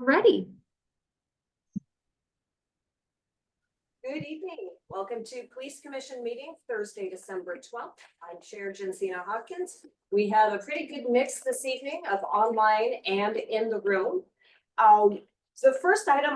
Ready. Good evening. Welcome to Police Commission meeting Thursday, December 12th. I'm Chair Jensina Hopkins. We have a pretty good mix this evening of online and in the room. So the first item,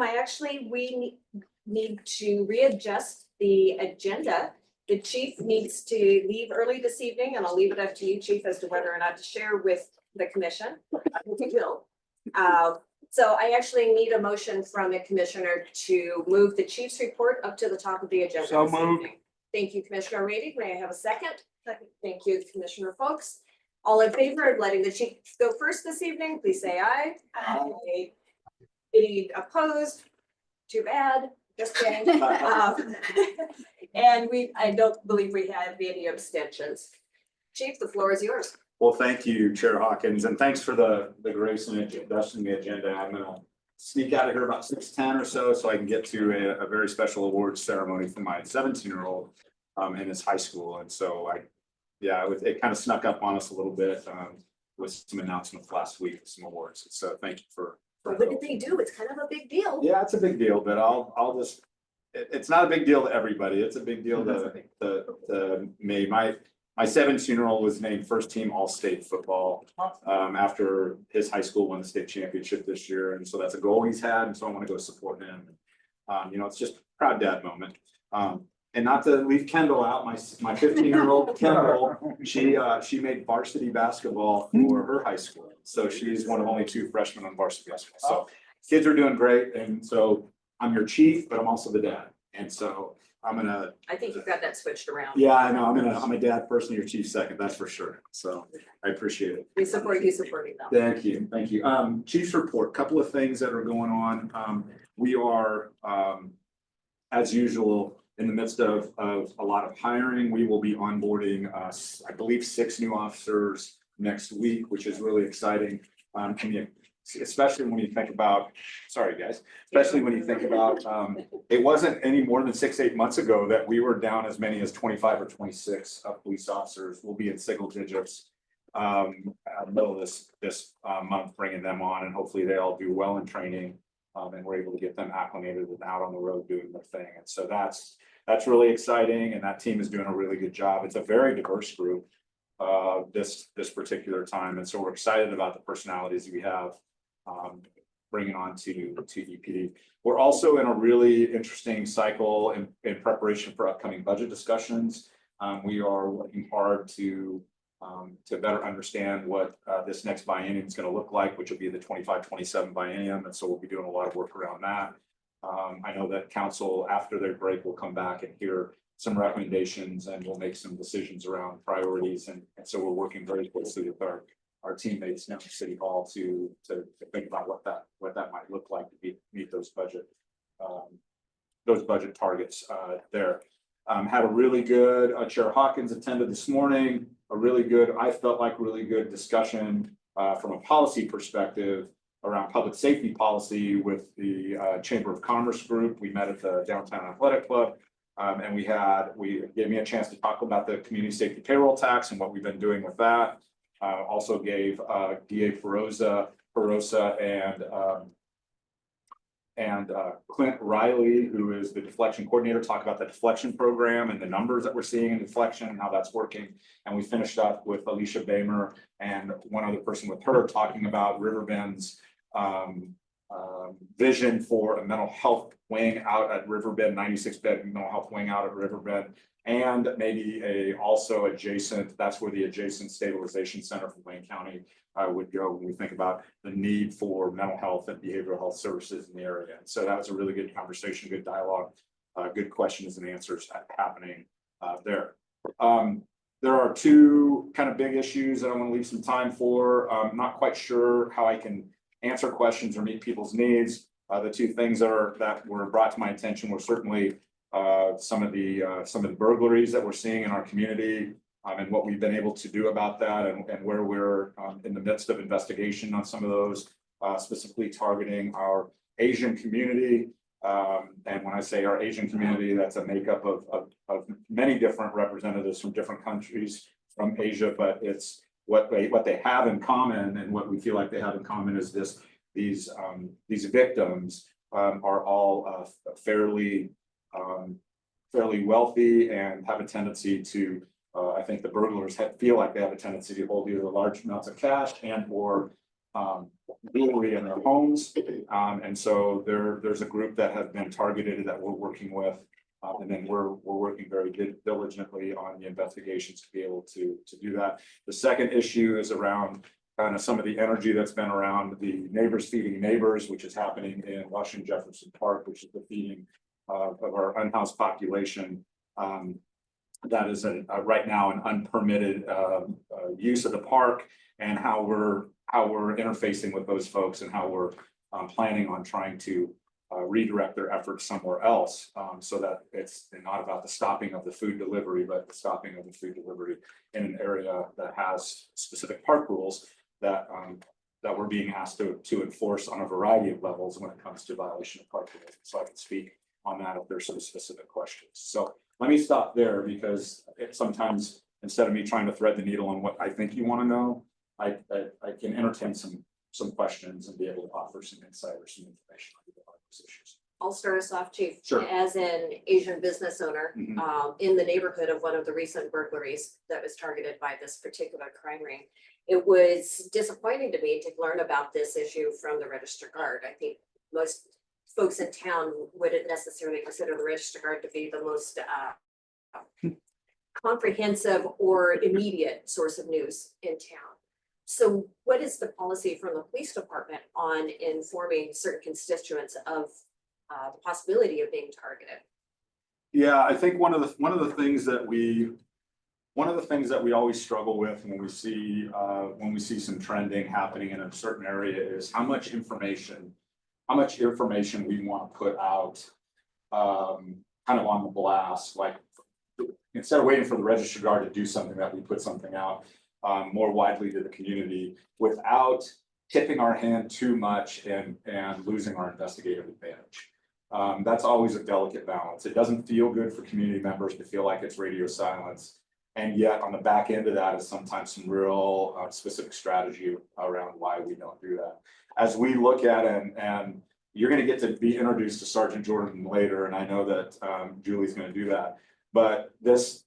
we need to readjust the agenda. The chief needs to leave early this evening, and I'll leave it up to you, Chief, as to whether or not to share with the commission. I think you will. So I actually need a motion from a commissioner to move the chief's report up to the top of the agenda. So moved. Thank you, Commissioner Radig. May I have a second? Second. Thank you, Commissioner Folks. All in favor of letting the chief go first this evening, please say aye. Aye. Any opposed? Too bad. Just kidding. And I don't believe we have any abstentions. Chief, the floor is yours. Well, thank you, Chair Hawkins, and thanks for the grace and adjusting the agenda. I'm gonna sneak out of here about 6:10 or so I can get to a very special awards ceremony for my 17-year-old in his high school. And so it kind of snuck up on us a little bit with some announcements last week, some awards. So thank you for what did they do? It's kind of a big deal. Yeah, it's a big deal, but I'll just, it's not a big deal to everybody. It's a big deal to me. My 17-year-old was named first team all-state football after his high school won the state championship this year. And so that's a goal he's had. And so I want to go support him. It's just a proud dad moment. And not to leave Kendall out, my 15-year-old Kendall, she made varsity basketball for her high school. So she's one of only 2 freshmen on varsity basketball. So kids are doing great. And so I'm your chief, but I'm also the dad. And so I think you've got that switched around. Yeah, I know. I'm a dad first and your chief second, that's for sure. So I appreciate it. We support you supporting them. Thank you. Thank you. Chief's report, couple of things that are going on. We are, as usual, in the midst of a lot of hiring. We will be onboarding, I believe, 6 new officers next week, which is really exciting. Especially when you think about, it wasn't any more than 6-8 months ago that we were down as many as 25 or 26 police officers. We'll be in single digits middle of this month, bringing them on, and hopefully they all do well in training, and we're able to get them acclimated and out on the road doing their thing. And so that's really exciting, and that team is doing a really good job. It's a very diverse group this particular time, and so we're excited about the personalities we have bringing on to EPD. We're also in a really interesting cycle in preparation for upcoming budget discussions. We are working hard to better understand what this next biennium is going to look like, which will be the 25-27 biennium. And so we'll be doing a lot of work around that. I know that council, after their break, will come back and hear some recommendations, and we'll make some decisions around priorities. And so we're working very closely with our teammates now at City Hall to think about what that might look like to meet those budget targets there. Had a really good Chair Hawkins attended this morning. I felt like really good discussion from a policy perspective around public safety policy with the Chamber of Commerce group. We met at the Downtown Athletic Club, and we gave me a chance to talk about the community safety payroll tax and what we've been doing with that. Also gave DA Perosa and Clint Riley, who is the deflection coordinator, talk about the deflection program and the numbers that we're seeing in deflection and how that's working. And we finished up with Alicia Bamer and one other person with her talking about Riverbend's vision for a mental health wing out at Riverbend, 96-bed mental health wing out at Riverbend. And maybe also adjacent, that's where the adjacent stabilization center for Wayne County would go when we think about the need for mental health and behavioral health services in the area. And so that was a really good conversation, good dialogue, good questions and answers happening there. There are 2 kind of big issues that I want to leave some time for. I'm not quite sure how I can answer questions or meet people's needs. The 2 things that were brought to my attention were certainly some of the burglaries that we're seeing in our community, and what we've been able to do about that, and where we're in the midst of investigation on some of those, specifically targeting our Asian community. And when I say our Asian community, that's a makeup of many different representatives from different countries from Asia, but it's what they have in common, and what we feel like they have in common is this these victims are all fairly wealthy and have a tendency to, I think the burglars feel like they have a tendency to hold either large amounts of cash and or jewelry in their homes. And so there's a group that have been targeted that we're working with. And then we're working very diligently on the investigations to be able to do that. The second issue is around kind of some of the energy that's been around the neighbors feeding neighbors, which is happening in Washington Jefferson Park, which is the feeding of our unhoused population. That is right now an unpermitted use of the park, and how we're interfacing with those folks and how we're planning on trying to redirect their efforts somewhere else, so that it's not about the stopping of the food delivery, but the stopping of the food delivery in an area that has specific park rules that that we're being asked to enforce on a variety of levels when it comes to violation of park rules. So I can speak on that if there's some specific questions. So let me stop there, because sometimes instead of me trying to thread the needle on what I think you want to know, I can entertain some questions and be able to offer some insight or some information on those issues. I'll start us off, Chief. Sure. As an Asian business owner, in the neighborhood of one of the recent burglaries that was targeted by this particular crime ring, it was disappointing to me to learn about this issue from the Register Guard. I think most folks in town wouldn't necessarily consider the Register Guard to be the most comprehensive or immediate source of news in town. So what is the policy from the police department on informing certain constituents of the possibility of being targeted? Yeah, I think one of the things that we always struggle with when we see some trending happening in a certain area is how much information we want to put out, kind of on the blast. Like, instead of waiting for the Register Guard to do something, that we put something out more widely to the community without tipping our hand too much and losing our investigative advantage. That's always a delicate balance. It doesn't feel good for community members to feel like it's radio silence. And yet on the back end of that is sometimes some real specific strategy around why we don't do that. As we look at it, and you're going to get to be introduced to Sergeant Jordan later, and I know that Julie's going to do that. But this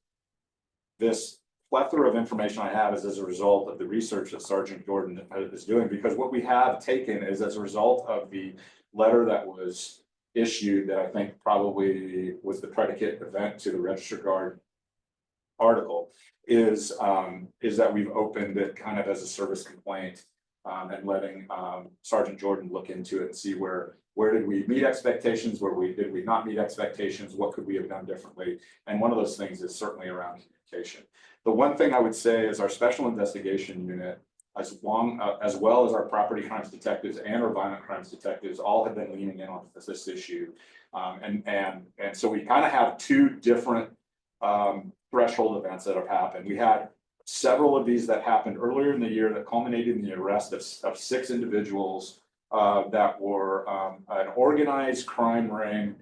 plethora of information I have is as a result of the research that Sergeant Jordan is doing, because what we have taken is as a result of the letter that was issued, that I think probably was the predicate event to the Register Guard article, is that we've opened it kind of as a service complaint, and letting Sergeant Jordan look into it and see where did we meet expectations, did we not meet expectations, what could we have done differently. And one of those things is certainly around communication. The one thing I would say is our special investigation unit, as well as our property crimes detectives and our violent crimes detectives, all have been leaning in on this issue. And so we kind of have two different threshold events that have happened. We had several of these that happened earlier in the year that culminated in the arrest of 6 individuals that were an organized crime ring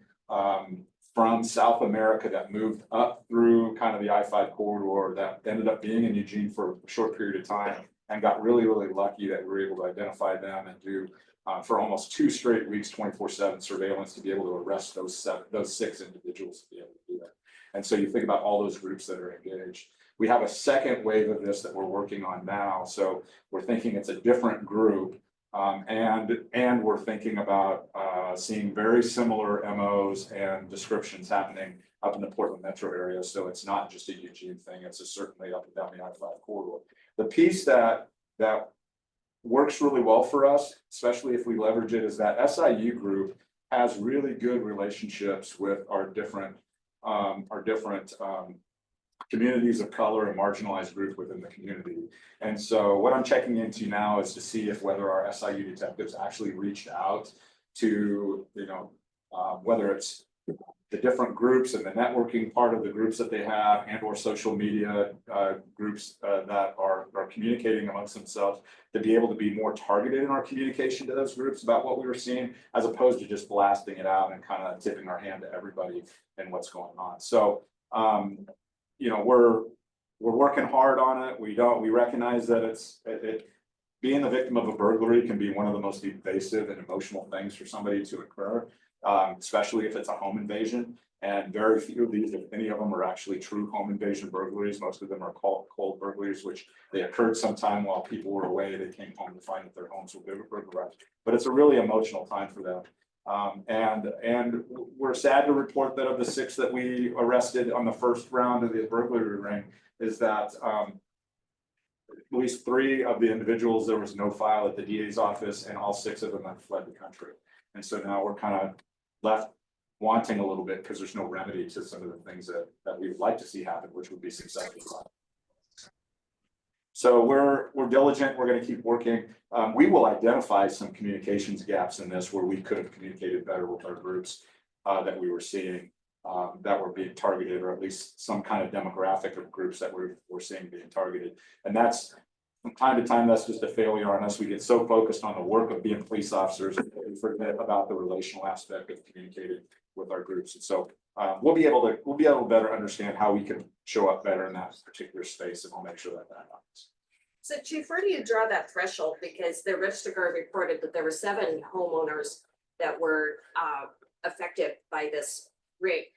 from South America that moved up through kind of the I-5 corridor, that ended up being in Eugene for a short period of time, and got really, really lucky that we were able to identify them and do for almost 2 straight weeks, 24/7 surveillance to be able to arrest those 6 individuals to be able to do that. And so you think about all those groups that are engaged. We have a second wave of this that we're working on now. So we're thinking it's a different group, and we're thinking about seeing very similar MOs and descriptions happening up in the Portland metro area. So it's not just a Eugene thing, it's certainly up and down the I-5 corridor. The piece that works really well for us, especially if we leverage it, is that SIU group has really good relationships with our different communities of color and marginalized groups within the community. And so what I'm checking into now is to see if whether our SIU detectives actually reached out to, whether it's the different groups and the networking part of the groups that they have, and or social media groups that are communicating amongst themselves, to be able to be more targeted in our communication to those groups about what we were seeing, as opposed to just blasting it out and kind of tipping our hand to everybody and what's going on. So we're working hard on it. We recognize that being the victim of a burglary can be one of the most invasive and emotional things for somebody to occur, especially if it's a home invasion. And very few of these, if any of them, are actually true home invasion burglaries. Most of them are called cold burglaries, which they occurred sometime while people were away. They came home to find that their homes were burglarized. But it's a really emotional time for them. And we're sad to report that of the 6 that we arrested on the first round of the burglary ring, is that at least 3 of the individuals, there was no file at the DA's office, and all 6 of them have fled the country. And so now we're kind of left wanting a little bit because there's no remedy to some of the things that we would like to see happen, which would be successful. So we're diligent. We're going to keep working. We will identify some communications gaps in this where we could have communicated better with our groups that we were seeing that were being targeted, or at least some kind of demographic of groups that we're seeing being targeted. And that's, from time to time, that's just a failure on us. We get so focused on the work of being police officers that we forget about the relational aspect of communicating with our groups. And so we'll be able to better understand how we can show up better in that particular space, and we'll make sure that happens. So Chief, where do you draw that threshold? Because the Register Guard reported that there were 7 homeowners that were affected by this rate.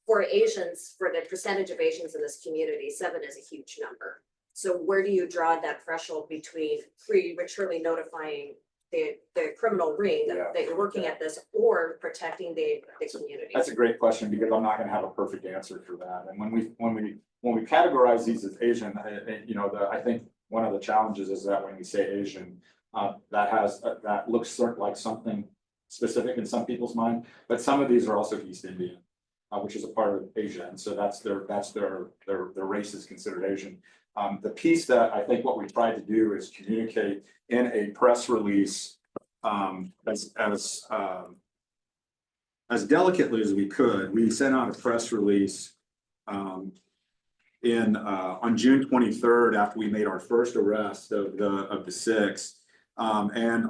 For Asians, for the percentage of Asians in this community, 7 is a huge number. So where do you draw that threshold between prematurely notifying the criminal ring that you're working at this, or protecting the community? That's a great question, because I'm not going to have a perfect answer for that. And when we categorize these as Asian, I think one of the challenges is that when we say Asian, that looks sort of like something specific in some people's mind, but some of these are also East Indian, which is a part of Asia, and so that's their race is considered Asian. The piece that I think what we tried to do is communicate in a press release as delicately as we could. We sent out a press release on June 23rd after we made our first arrest of the 6, and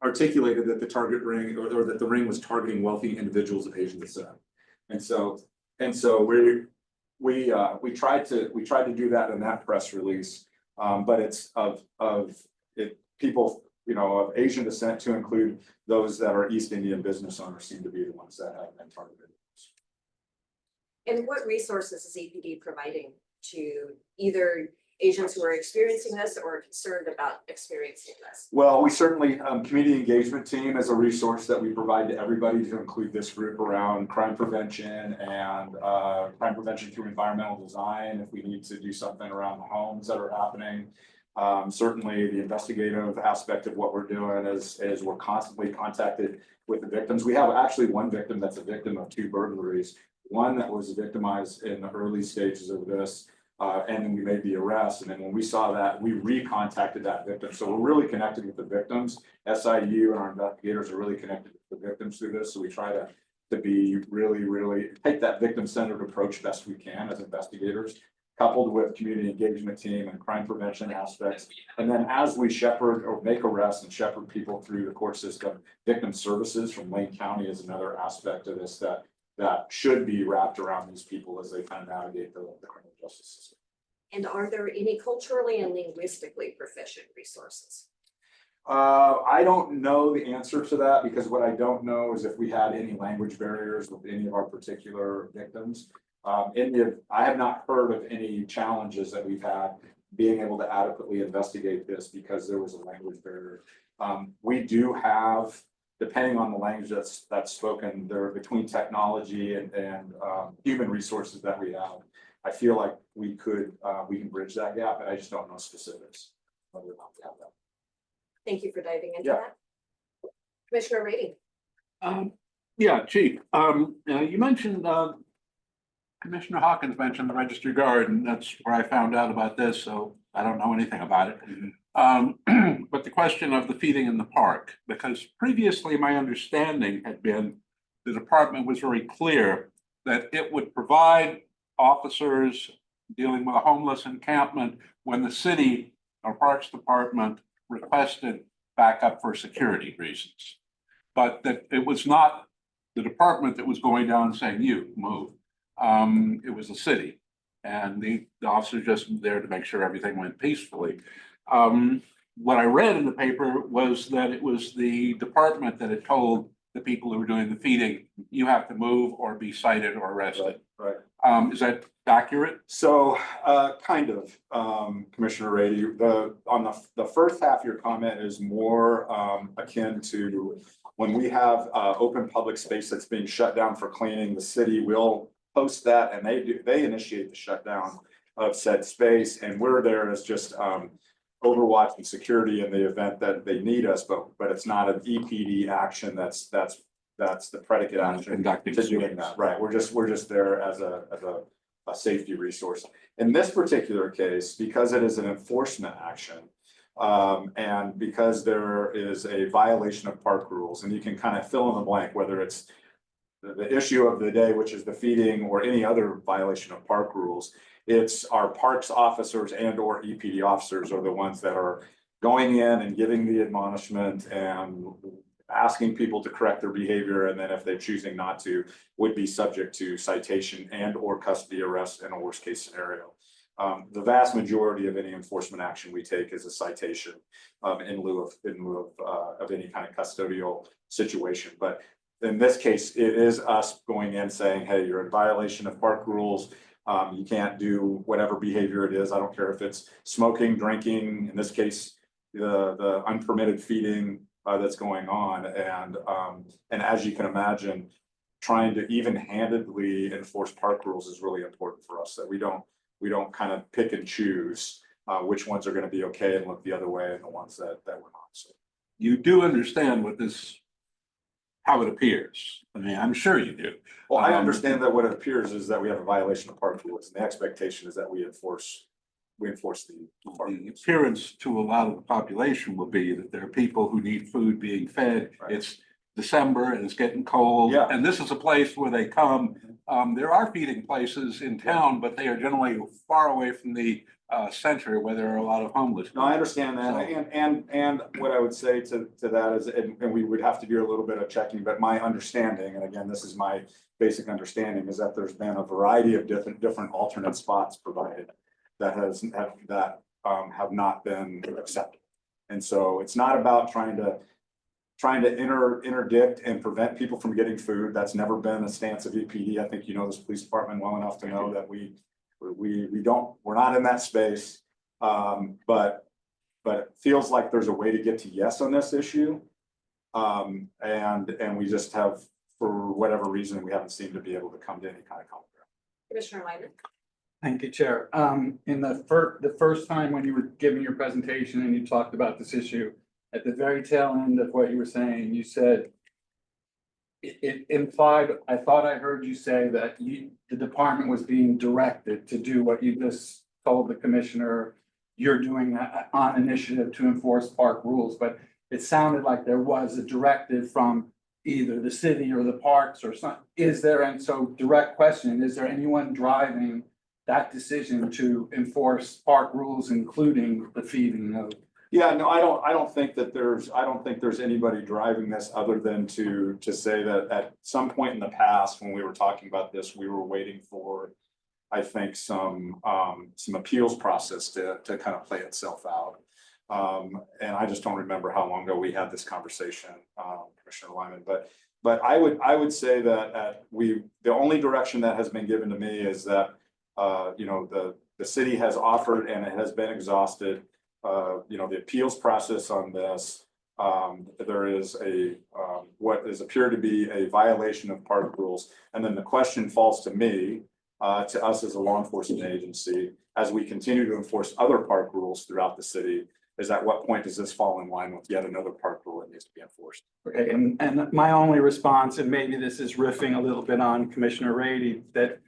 articulated that the target ring, or that the ring was targeting wealthy individuals of Asian descent. And so we tried to do that in that press release, but it's of people, of Asian descent, to include those that are East Indian business owners, seem to be the ones that have been targeted. And what resources is EPD providing to either Asians who are experiencing this or concerned about experiencing this? Well, we certainly, community engagement team is a resource that we provide to everybody, to include this group around crime prevention and crime prevention through environmental design. If we need to do something around the homes that are happening, certainly the investigative aspect of what we're doing is we're constantly contacted with the victims. We have actually one victim that's a victim of 2 burglaries, one that was victimized in the early stages of this. And then we made the arrest. And then when we saw that, we recontacted that victim. So we're really connected with the victims. SIU and our investigators are really connected with the victims through this. So we try to be really take that victim-centered approach best we can as investigators, coupled with community engagement team and crime prevention aspects. And then as we shepherd or make arrests and shepherd people through the court system, victim services from Lane County is another aspect of this that should be wrapped around these people as they kind of navigate the criminal justice system. And are there any culturally and linguistically proficient resources? I don't know the answer to that, because what I don't know is if we had any language barriers with any of our particular victims. I have not heard of any challenges that we've had being able to adequately investigate this because there was a language barrier. We do have, depending on the language that's spoken there, between technology and human resources that we have, I feel like we can bridge that gap, but I just don't know specifics whether or not we have that. Thank you for diving into that. Commissioner Rating. Yeah, Chief. You mentioned Commissioner Hawkins mentioned the Register Guard, and that's where I found out about this, so I don't know anything about it. But the question of the feeding in the park, because previously my understanding had been the department was very clear that it would provide officers dealing with a homeless encampment when the city or Parks Department requested backup for security reasons. But that it was not the department that was going down and saying, you move. It was the city, and the officers just there to make sure everything went peacefully. what I read in the paper was that it was the department that had told the people who were doing the feeding, you have to move or be cited or arrested. Right. Is that accurate? So, kind of, Commissioner Rady, the first half of your comment is more, akin to when we have, open public space that's being shut down for cleaning, the city will post that and they initiate the shutdown of said space, and we're there as just, overwatch and security in the event that they need us, but it's not an EPD action, that's the predicate action Conducting to doing that, right? We're just there as a safety resource. In this particular case, because it is an enforcement action, and because there is a violation of park rules, and you can kind of fill in the blank, whether it's the issue of the day, which is the feeding, or any other violation of park rules, it's our parks officers and or EPD officers are the ones that are going in and giving the admonishment and asking people to correct their behavior, and then if they're choosing not to, would be subject to citation and or custody arrest in a worst case scenario. The vast majority of any enforcement action we take is a citation, in lieu of any kind of custodial situation. But in this case, it is us going in saying, hey, you're in violation of park rules. You can't do whatever behavior it is. I don't care if it's smoking, drinking, in this case, the unpermitted feeding that's going on. And as you can imagine, trying to even-handedly enforce park rules is really important for us, that we don't kind of pick and choose which ones are going to be okay and look the other way and the ones that we're not. So You do understand how it appears. I mean, I'm sure you do. well, I understand that what it appears is that we have a violation of park rules, and the expectation is that we enforce the park The rules. appearance to a lot of the population will be that there are people who need food being fed. Right. It's December and it's getting cold. Yeah. And this is a place where they come. There are feeding places in town, but they are generally far away from the center where there are a lot of homeless. No, I understand that, and what I would say to that is, and we would have to do a little bit of checking, but my understanding, and again, this is my basic understanding, is that there's been a variety of different alternate spots provided that have not been accepted. And so it's not about trying to interdict and prevent people from getting food. That's never been a stance of EPD. I think you know this police department well enough to know that we're not in that space. But it feels like there's a way to get to yes on this issue. And we just have, for whatever reason, we haven't seemed to be able to come to any kind of common ground. Commissioner Lyman. Thank you, Chair. In the first time when you were giving your presentation and you talked about this issue, at the very tail end of what you were saying, you said it implied, I thought I heard you say that the department was being directed to do what you just told the commissioner you're doing on initiative to enforce park rules, but it sounded like there was a directive from either the city or the parks or something. Is there, and so direct question, is there anyone driving that decision to enforce park rules, including the feeding of? Yeah, no, I don't think there's anybody driving this other than to say that at some point in the past, when we were talking about this, we were waiting for, I think, some appeals process to kind of play itself out. And I just don't remember how long ago we had this conversation, Commissioner Lyman, but I would say that the only direction that has been given to me is that the city has offered, and it has been exhausted, the appeals process on this. There is what is appeared to be a violation of park rules, and then the question falls to me, to us as a law enforcement agency, as we continue to enforce other park rules throughout the city, is at what point does this fall in line with yet another park rule that needs to be enforced? Okay, and my only response, and maybe this is riffing a little bit on Commissioner Rady, that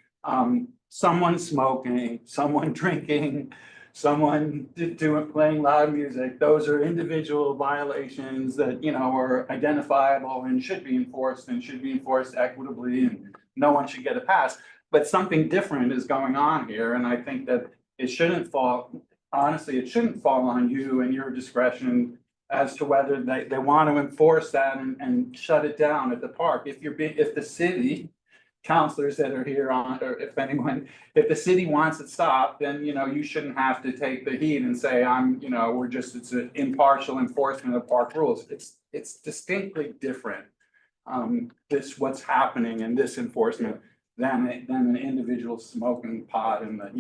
someone smoking, someone drinking, someone playing loud music, those are individual violations that, are identifiable and should be enforced equitably, and no one should get a pass. But something different is going on here, and I think that it shouldn't fall on you and your discretion as to whether they want to enforce that and shut it down at the park. If the city counselors that are here on, or if anyone, if the city wants it stopped, then, you know, you shouldn't have to take the heat and say, it's an impartial enforcement of park rules. It's distinctly different. What's happening in this enforcement than an individual smoking pot in the,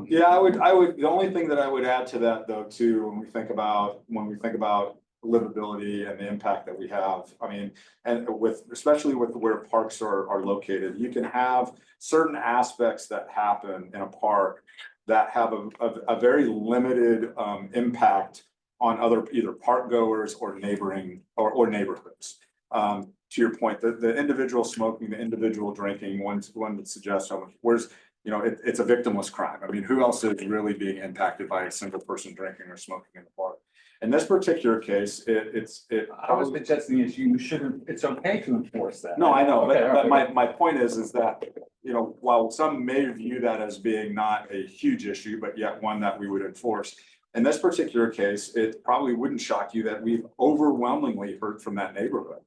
Yeah, I would, the only thing that I would add to that though, too, when we think about livability and the impact that we have, I mean, and especially with where parks are located, you can have certain aspects that happen in a park that have a very limited impact on other either park goers or neighboring or neighborhoods. To your point, the individual smoking, the individual drinking, one would suggest, where's, it's a victimless crime. I mean, who else is really being impacted by a single person drinking or smoking in the park? In this particular case, I was suggesting is you shouldn't, it's okay to enforce that. No, I know, Okay, but okay. my point is that, while some may view that as being not a huge issue, but yet one that we would enforce. In this particular case, it probably wouldn't shock you that we've overwhelmingly heard from that neighborhood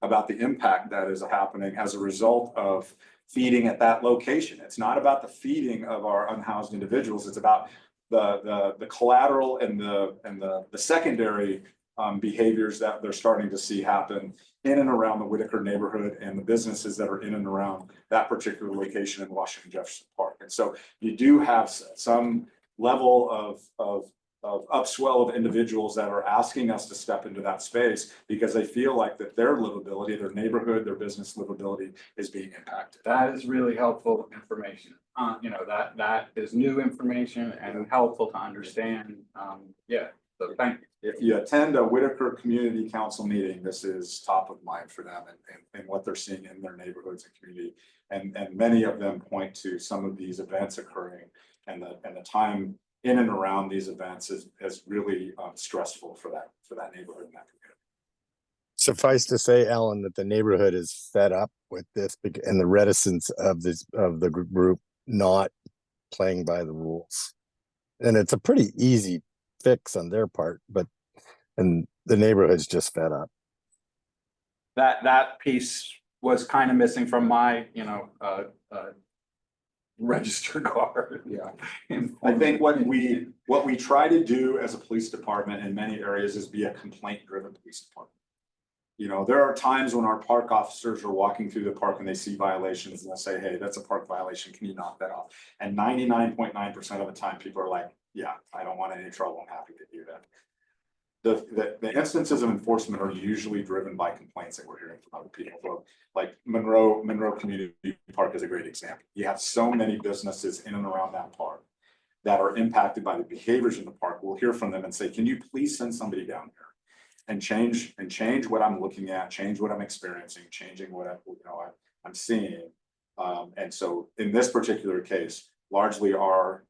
about the impact that is happening as a result of feeding at that location. It's not about the feeding of our unhoused individuals. It's about the collateral and the secondary behaviors that they're starting to see happen in and around the Whitaker neighborhood and the businesses that are in and around that particular location in Washington Jefferson Park. And so you do have some level of upswell of individuals that are asking us to step into that space because they feel like that their livability, their neighborhood, their business livability is being impacted. That is really helpful information. That is new information and helpful to understand. So thank you. If you attend a Whitaker Community Council meeting, this is top of mind for them and what they're seeing in their neighborhoods and community. And many of them point to some of these events occurring and the time in and around these events is really stressful for that neighborhood and that community. Suffice to say, Alan, that the neighborhood is fed up with this and the reticence of the group not playing by the rules. And it's a pretty easy fix on their part, and the neighborhood's just fed up. That piece was kind of missing from my, register guard. Yeah. I think what we try to do as a police department in many areas is be a complaint-driven police department. There are times when our park officers are walking through the park and they see violations and they'll say, hey, that's a park violation. Can you knock that off? And 99.9% of the time, people are like, yeah, I don't want any trouble. I'm happy to do that. The instances of enforcement are usually driven by complaints that we're hearing from other people. So, like Monroe Community Park is a great example. You have so many businesses in and around that park that are impacted by the behaviors in the park. We'll hear from them and say, can you please send somebody down here and change what I'm looking at, change what I'm experiencing, changing what I'm seeing. And so in this particular case, largely our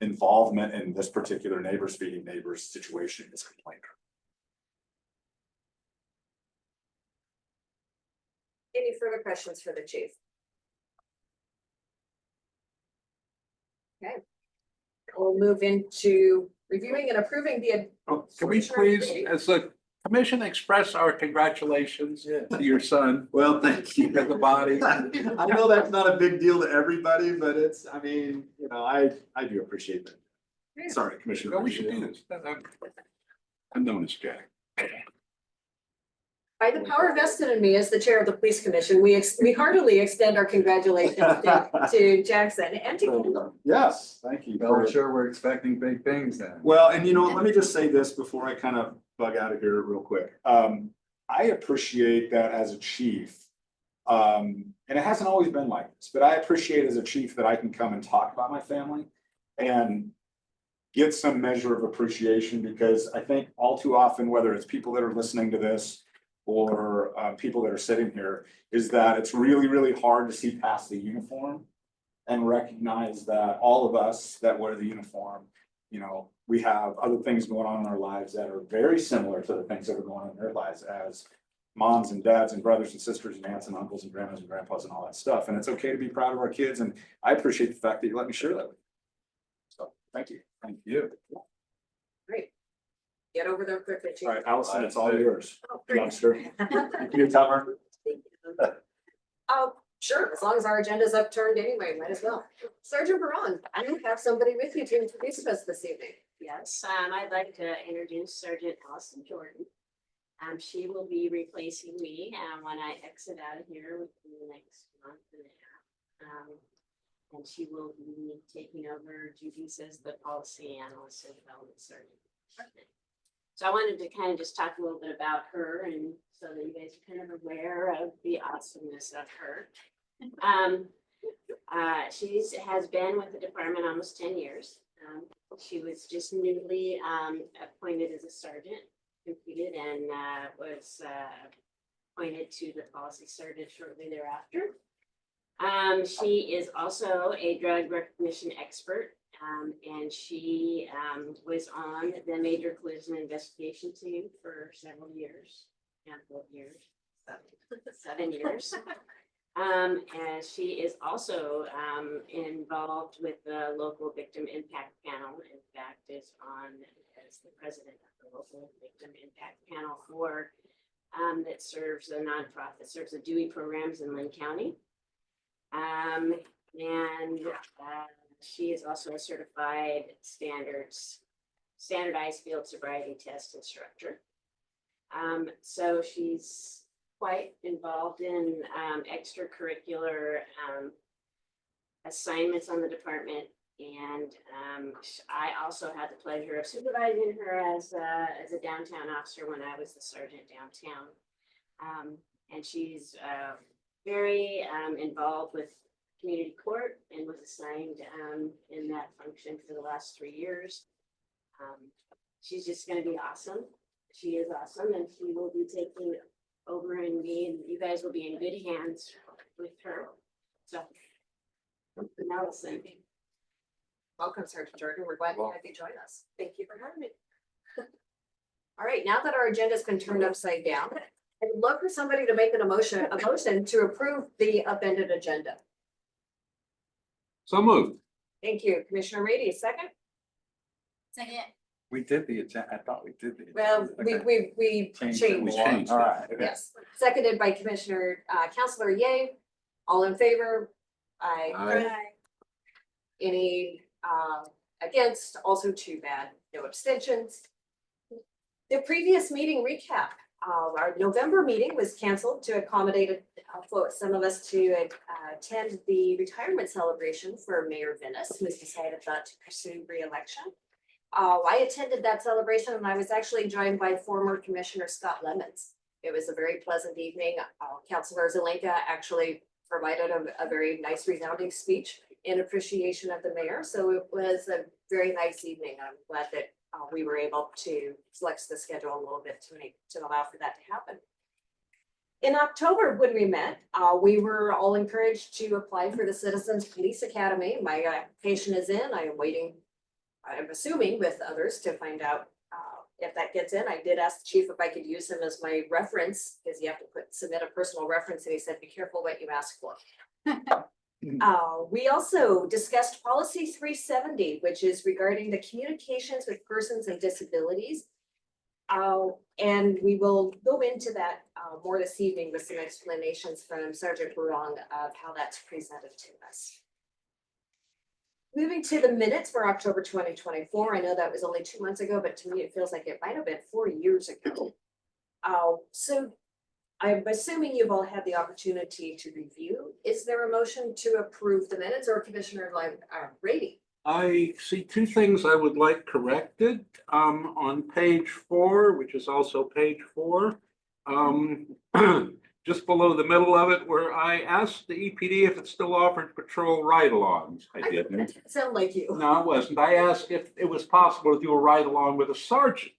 involvement in this particular neighbors feeding neighbors situation is complaint. Any further questions for the chief? Okay. We'll move into reviewing and approving the. Can we please, as the commission, express our congratulations to your son? Well, thank you. As a body. I know that's not a big deal to everybody, but I do appreciate that. Sorry, Commissioner. Well, we should do this. I'm known as Jack. By the power vested in me as the chair of the police commission, we heartily extend our congratulations to Jackson and to. Yes, thank you. Well, I'm sure we're expecting big things then. Well, and let me just say this before I kind of bug out of here real quick. I appreciate that as a chief, and it hasn't always been like this, but I appreciate as a chief that I can come and talk about my family and get some measure of appreciation, because I think all too often, whether it's people that are listening to this or people that are sitting here, is that it's really, really hard to see past the uniform and recognize that all of us that wear the uniform, we have other things going on in our lives that are very similar to the things that are going on in their lives as moms and dads and brothers and sisters and aunts and uncles and grandmas and grandpas and all that stuff. And it's okay to be proud of our kids. And I appreciate the fact that you let me share that with you. So thank you. Thank you. Great. Get over there quickly, chief. All right, Allison, it's all yours. Oh, great. Youngster. You cover. I'll Sure, as long as our agenda's upturned anyway, might as well. Sergeant Baron, you have somebody with you to introduce us this evening. Yes, I'd like to introduce Sergeant Allison Jordan. She will be replacing me, when I exit out of here within the next month and a half. And she will be taking over duties as the policy analyst and development sergeant. So I wanted to kind of just talk a little bit about her, and so that you guys are kind of aware of the awesomeness of her. She has been with the department almost 10 years. She was just newly appointed as a sergeant, completed, and was appointed to the policy sergeant shortly thereafter. She is also a drug recognition expert, and she was on the major collision investigation team for several years, handful of years, 7 years. And she is also involved with the local victim impact panel. In fact, is on as the president of the local victim impact panel for that serves a nonprofit, serves the Dewey programs in Lynn County. And she is also a certified standardized field sobriety test instructor. So she's quite involved in extracurricular assignments on the department, and I also had the pleasure of supervising her as a downtown officer when I was the sergeant downtown. And she's very involved with community court and was assigned in that function for the last 3 years. She's just going to be awesome. She is awesome, and she will be taking over, and you guys will be in good hands with her. So, Allison. Welcome, Sergeant Jordan. We're glad you could join us. Thank you for having me. All right, now that our agenda's been turned upside down, I would love for somebody to make a motion to approve the upended agenda. So moved. Thank you. Commissioner Reedy, second? Second. We did the agenda, I thought we did the. Well, agenda. we Changed changed. it. We changed it. All right. okay. Yes, seconded by Commissioner, Counselor Ye. All in favor? Aye. Aye. Any, against? Also too bad. No abstentions. The previous meeting recap. Our November meeting was canceled to accommodate some of us to attend the retirement celebration for Mayor Venus, who has decided not to pursue re-election. I attended that celebration, and I was actually joined by former Commissioner Scott Lemons. It was a very pleasant evening. Councilor Zelenka actually provided a very nice resounding speech in appreciation of the mayor. So it was a very nice evening. I'm glad that we were able to flex the schedule a little bit to allow for that to happen. In October, when we met, we were all encouraged to apply for the Citizens Police Academy. My application is in. I am waiting, I'm assuming with others, to find out if that gets in. I did ask the chief if I could use him as my reference, because you have to submit a personal reference, and he said, be careful what you ask for. We also discussed policy 370, which is regarding the communications with persons with disabilities. And we will go into that more this evening with some explanations from Sergeant Barong of how that's presented to us. Moving to the minutes for October 2024. I know that was only 2 months ago, but to me, it feels like it might have been 4 years ago. So I'm assuming you've all had the opportunity to review. Is there a motion to approve the minutes, or Commissioner Brady? I see two things I would like corrected, on page 4, which is also page 4. Just below the middle of it, where I asked the EPD if it still offered patrol ride-alongs. I didn't. That didn't sound like you. No, it wasn't. I asked if it was possible to do a ride-along with a sergeant,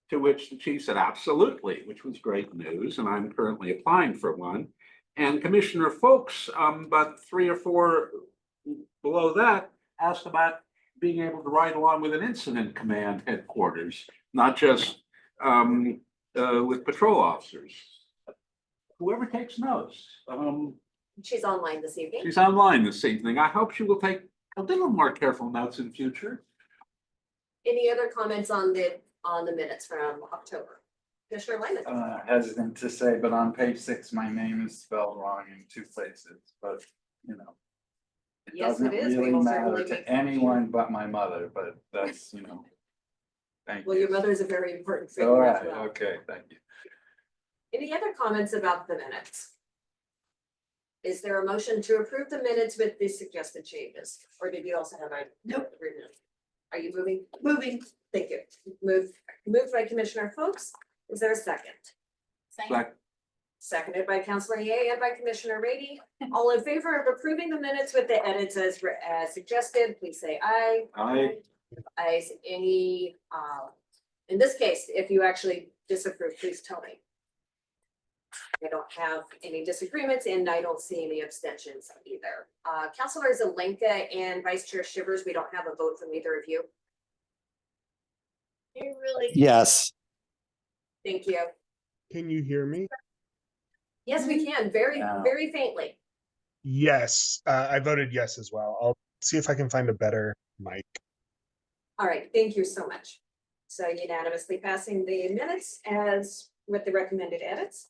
to which the chief said absolutely, which was great news, and I'm currently applying for one. And Commissioner Folks, about 3 or 4 below that, asked about being able to ride along with an incident command headquarters, not just with patrol officers. Whoever takes notes. She's online this evening. She's online this evening. I hope she will take a little more careful notes in future. Any other comments on the minutes from October? Commissioner Lyman. Hesitant to say, but on page 6, my name is spelled wrong in 2 places, but you know. It Yes, it doesn't is. We really will matter certainly to be- anyone but my mother, but that's, you know. Thank Well, you. your mother is a very important All figure as right, well. okay, thank you. Any other comments about the minutes? Is there a motion to approve the minutes with the suggested changes? Or did you also have a? Nope. Are you moving? Moving. Thank you. Moved by Commissioner Folks. Is there a second? Second. Seconded by Councilor Ye and by Commissioner Rady. All in favor of approving the minutes with the edits as suggested, please say aye. Aye. Aye, any, in this case, if you actually disapprove, please tell me. I don't have any disagreements and I don't see any abstentions either. Councilor Zelenka and Vice Chair Shivers, we don't have a vote from either of you. You really? Yes. Thank you. Can you hear me? Yes, we can, very, Yeah. very faintly. Yes, I voted yes as well. I'll see if I can find a better mic. All right, thank you so much. So unanimously passing the minutes as with the recommended edits.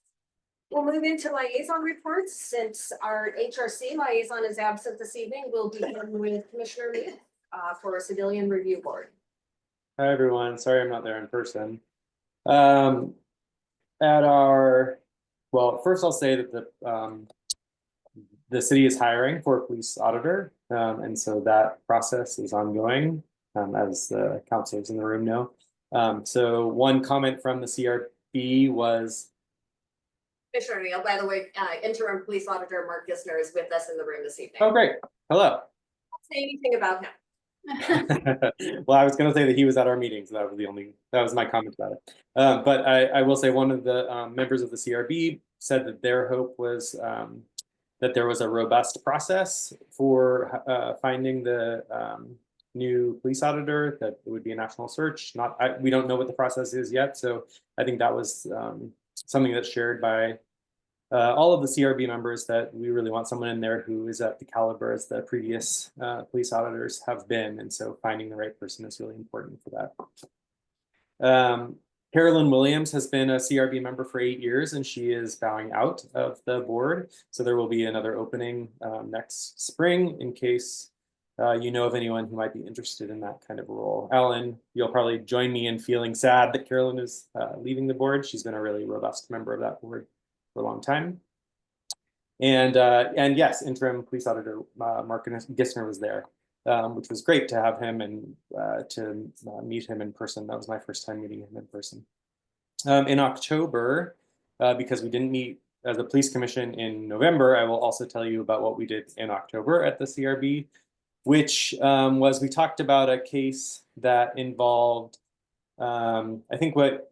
We'll move into liaison reports. Since our HRC liaison is absent this evening, we'll begin with Commissioner Lee for a civilian review board. Hi, everyone. Sorry I'm not there in person. First I'll say that the city is hiring for a police auditor. And so that process is ongoing, as the counselors in the room know. So one comment from the CRB was, Commissioner Neal, by the way, interim police auditor Mark Gissner is with us in the room this evening. oh, great. Hello. Don't say anything about him. Well, I was going to say that he was at our meeting, so that was my comment about it. But I will say one of the members of the CRB said that their hope was that there was a robust process for finding the new police auditor, that it would be a national search. We don't know what the process is yet, so I think that was something that's shared by all of the CRB members, that we really want someone in there who is at the caliber as the previous police auditors have been. And so finding the right person is really important for that. Carolyn Williams has been a CRB member for 8 years, and she is bowing out of the board. So there will be another opening next spring in case you know of anyone who might be interested in that kind of role. Ellen, you'll probably join me in feeling sad that Carolyn is leaving the board. She's been a really robust member of that board for a long time. And yes, interim police auditor Mark Gissner was there, which was great to have him and to meet him in person. That was my first time meeting him in person. In October, because we didn't meet as a police commission in November, I will also tell you about what we did in October at the CRB, which was we talked about a case that involved, I think what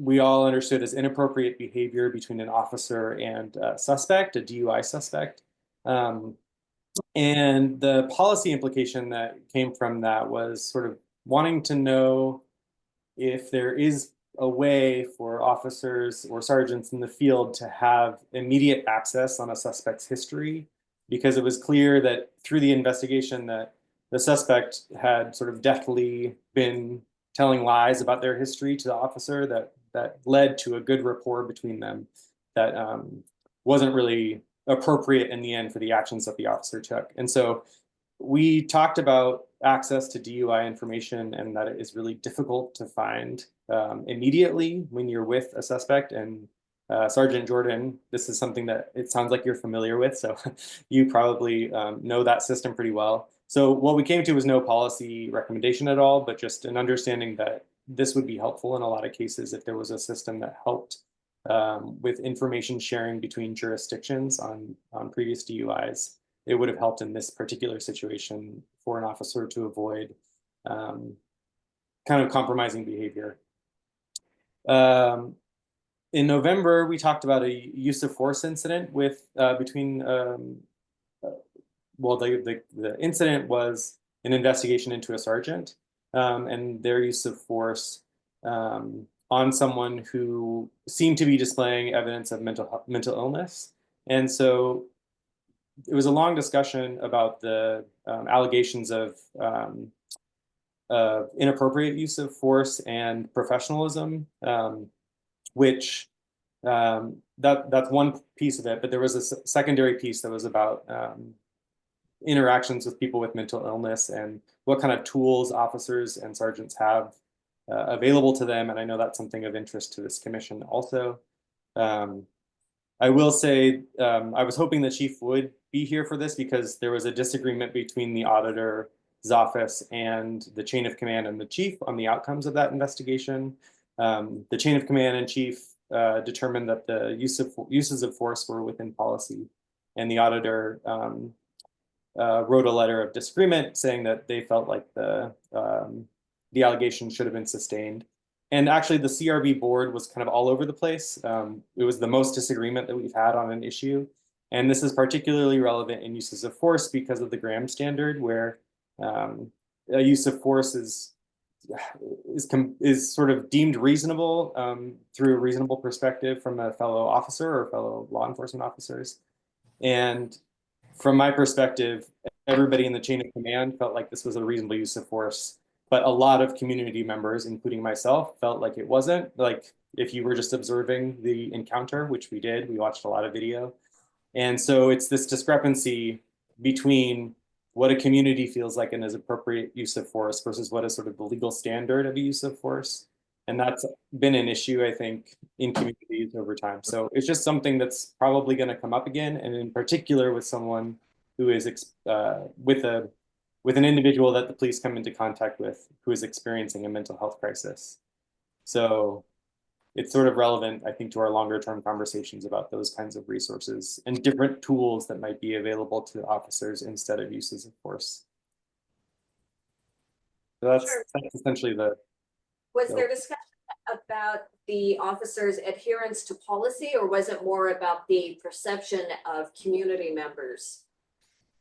we all understood as inappropriate behavior between an officer and a suspect, a DUI suspect. And the policy implication that came from that was sort of wanting to know if there is a way for officers or sergeants in the field to have immediate access on a suspect's history, because it was clear that through the investigation that the suspect had sort of deftly been telling lies about their history to the officer that led to a good rapport between them that wasn't really appropriate in the end for the actions that the officer took. And so we talked about access to DUI information and that it is really difficult to find immediately when you're with a suspect. And Sergeant Jordan, this is something that it sounds like you're familiar with, so you probably know that system pretty well. So what we came to was no policy recommendation at all, but just an understanding that this would be helpful in a lot of cases if there was a system that helped with information sharing between jurisdictions on previous DUIs. It would have helped in this particular situation for an officer to avoid kind of compromising behavior. In November, we talked about a use of force incident with between the incident was an investigation into a sergeant and their use of force on someone who seemed to be displaying evidence of mental illness. And so it was a long discussion about the allegations of inappropriate use of force and professionalism. which that's one piece of it, but there was a secondary piece that was about interactions with people with mental illness and what kind of tools officers and sergeants have available to them. And I know that's something of interest to this commission also. I will say I was hoping the chief would be here for this because there was a disagreement between the auditor's office and the chain of command and the chief on the outcomes of that investigation. The chain of command and chief determined that the uses of force were within policy, and the auditor wrote a letter of disagreement saying that they felt like the allegation should have been sustained. And actually, the CRB board was kind of all over the place. It was the most disagreement that we've had on an issue. And this is particularly relevant in uses of force because of the Graham standard, where a use of force is sort of deemed reasonable through a reasonable perspective from a fellow officer or fellow law enforcement officers. And from my perspective, everybody in the chain of command felt like this was a reasonable use of force. But a lot of community members, including myself, felt like it wasn't. Like if you were just observing the encounter, which we did, we watched a lot of video. And so it's this discrepancy between what a community feels like and is appropriate use of force versus what is sort of the legal standard of the use of force. And that's been an issue, I think, in communities over time. So it's just something that's probably going to come up again, and in particular with someone who is with an individual that the police come into contact with who is experiencing a mental health crisis. So it's sort of relevant, I think, to our longer term conversations about those kinds of resources and different tools that might be available to officers instead of uses of force. So that's essentially the. Was there discussion about the officers' adherence to policy, or was it more about the perception of community members?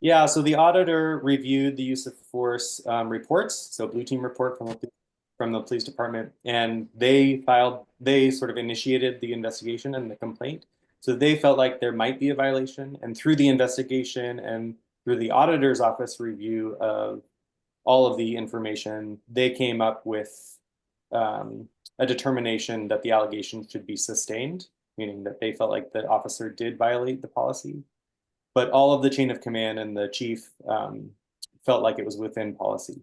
Yeah, so the auditor reviewed the use of force reports, so blue team report from the police department, and they sort of initiated the investigation and the complaint. So they felt like there might be a violation, and through the investigation and through the auditor's office review of all of the information, they came up with a determination that the allegation should be sustained, meaning that they felt like the officer did violate the policy. But all of the chain of command and the chief felt like it was within policy.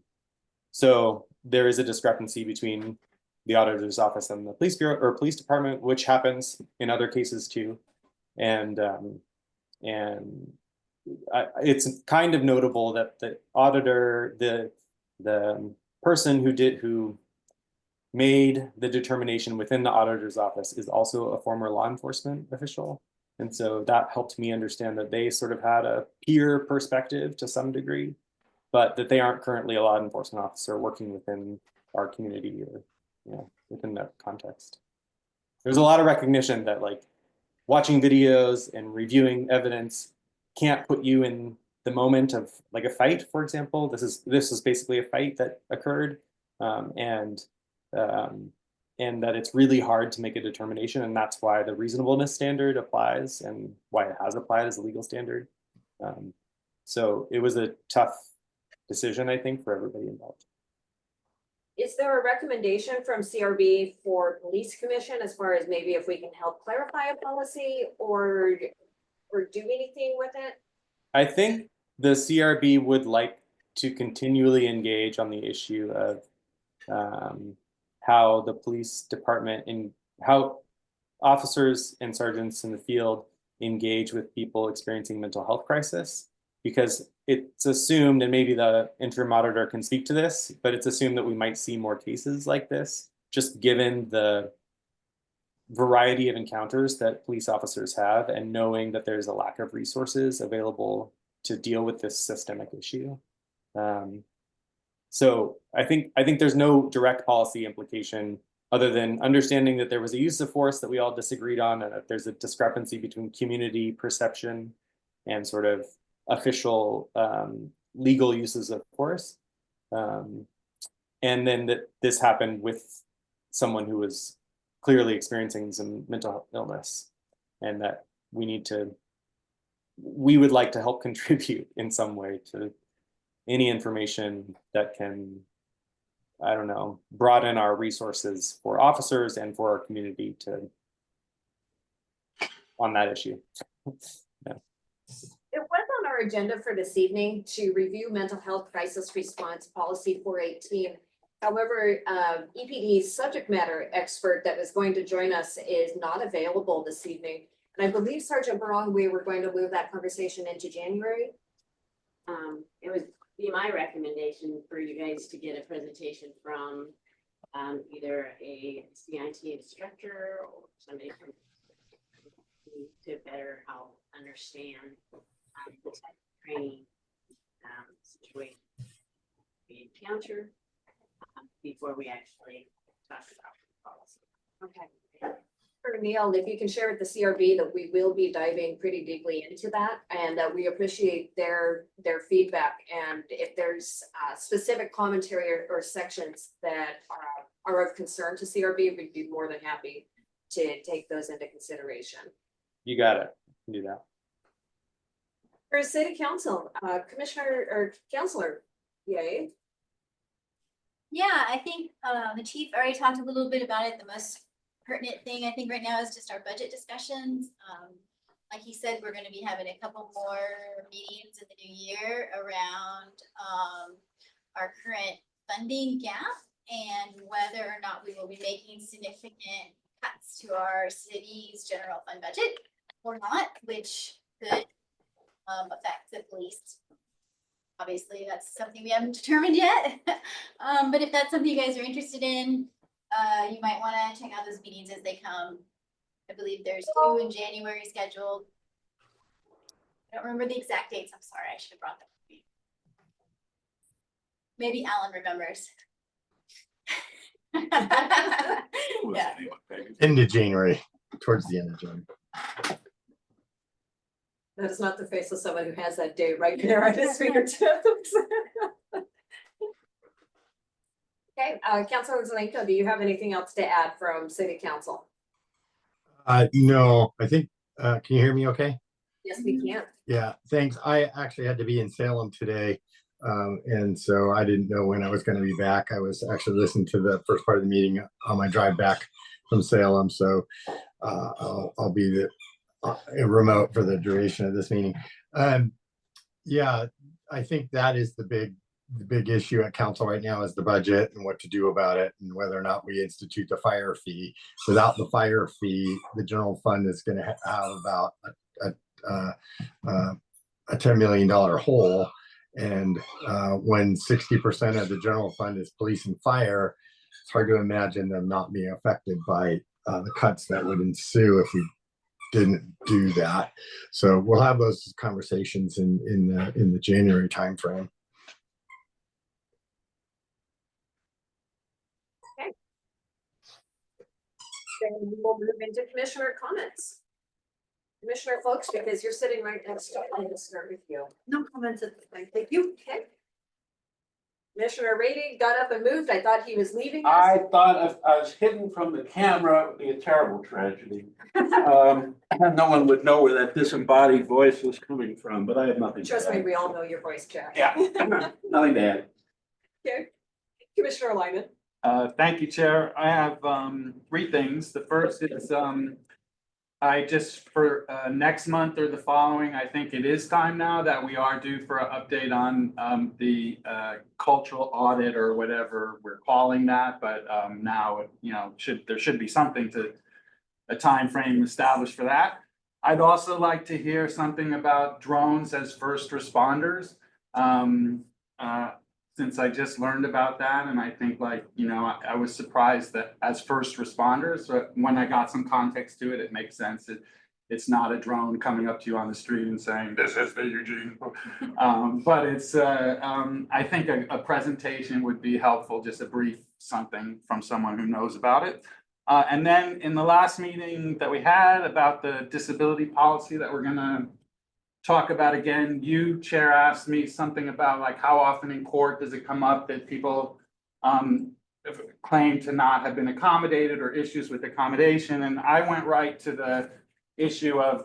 So there is a discrepancy between the auditor's office and the police bureau or police department, which happens in other cases too. And it's kind of notable that the auditor, the person who made the determination within the auditor's office is also a former law enforcement official. And so that helped me understand that they sort of had a peer perspective to some degree, but that they aren't currently a law enforcement officer working within our community or within that context. There's a lot of recognition that like watching videos and reviewing evidence can't put you in the moment of like a fight, for example. This is basically a fight that occurred, and that it's really hard to make a determination, and that's why the reasonableness standard applies and why it has applied as a legal standard. So it was a tough decision, I think, for everybody involved. Is there a recommendation from CRB for police commission as far as maybe if we can help clarify a policy or do anything with it? I think the CRB would like to continually engage on the issue of how the police department and how officers and sergeants in the field engage with people experiencing mental health crisis, because it's assumed, and maybe the interim auditor can speak to this, but it's assumed that we might see more cases like this, just given the variety of encounters that police officers have and knowing that there's a lack of resources available to deal with this systemic issue. So I think there's no direct policy implication other than understanding that there was a use of force that we all disagreed on, and that there's a discrepancy between community perception and sort of official legal uses of force. And then that this happened with someone who was clearly experiencing some mental illness, and that we would like to help contribute in some way to any information that can I don't know, broaden our resources for officers and for our community on that issue. It was on our agenda for this evening to review mental health crisis response policy 418. However, EPD's subject matter expert that was going to join us is not available this evening. And I believe Sergeant Barong, we were going to move that conversation into January. It would be my recommendation for you guys to get a presentation from either a CIT instructor or somebody from to better help understand the type of training situation we encounter before we actually talk about policy. Okay. For Neil, if you can share with the CRB that we will be diving pretty deeply into that and that we appreciate their feedback. And if there's specific commentary or sections that are of concern to CRB, we'd be more than happy to take those into consideration. You got it. You can do that. For City Council, Commissioner or Councilor, yay. Yeah, I think the chief already talked a little bit about it. The most pertinent thing I think right now is just our budget discussions. Like he said, we're going to be having a couple more meetings in the new year around our current funding gap and whether or not we will be making significant cuts to our city's general fund budget or not, which could affect the police. Obviously, that's something we haven't determined yet. But if that's something you guys are interested in, you might want to check out those meetings as they come. I believe there's 2 in January scheduled. I don't remember the exact dates. I'm sorry, I should have brought them with me. Maybe Alan remembers. Yeah. Into January, towards the end of January. That is not the face of someone who has that date right there at his fingertips. Okay, Councilor Zelenko, do you have anything else to add from City Council? No, I think, can you hear me okay? Yes, we can. Yeah, thanks. I actually had to be in Salem today. And so I didn't know when I was going to be back. I was actually listening to the first part of the meeting on my drive back from Salem. So I'll be remote for the duration of this meeting. Yeah, I think that is the big issue at council right now is the budget and what to do about it and whether or not we institute the fire fee. Without the fire fee, the general fund is going to have about a $10 million hole. And when 60% of the general fund is police and fire, it's hard to imagine them not being affected by the cuts that would ensue if we didn't do that. So we'll have those conversations in the January timeframe. Okay. Then we will move into commissioner comments. Commissioner Folks, because you're sitting right next to me, I'm gonna start with you. No comments at this time. Thank you. Okay. Commissioner Rady got up and moved. I thought he was leaving us. I thought if I was hidden from the camera, it would be a terrible tragedy. No one would know where that disembodied voice was coming from, but I have nothing to Trust me, add. we all know your voice, Jack. Yeah, nothing to add. Okay. Commissioner Lyman. Thank you, Chair. I have 3 things. The first is I just for next month or the following, I think it is time now that we are due for an update on the cultural audit or whatever we're calling that. But now, you know, there should be something to a time frame established for that. I'd also like to hear something about drones as first responders. Since I just learned about that, and I think I was surprised that as first responders, when I got some context to it, it makes sense. It's not a drone coming up to you on the street and saying, "This is the Eugene." But it's, I think a presentation would be helpful, just a brief something from someone who knows about it. And then in the last meeting that we had about the disability policy that we're gonna talk about again, you, Chair, asked me something about like how often in court does it come up that people claim to not have been accommodated or issues with accommodation. And I went right to the issue of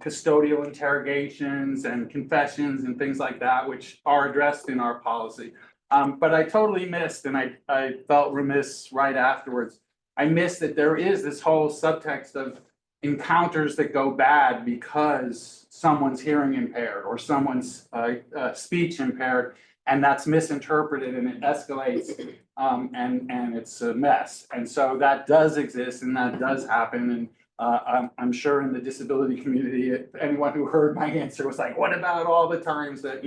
custodial interrogations and confessions and things like that, which are addressed in our policy. But I totally missed, and I felt remiss right afterwards. I missed that there is this whole subtext of encounters that go bad because someone's hearing impaired or someone's speech impaired, and that's misinterpreted and it escalates, and it's a mess. And so that does exist and that does happen. And I'm sure in the disability community, anyone who heard my answer was like, what about all the times that,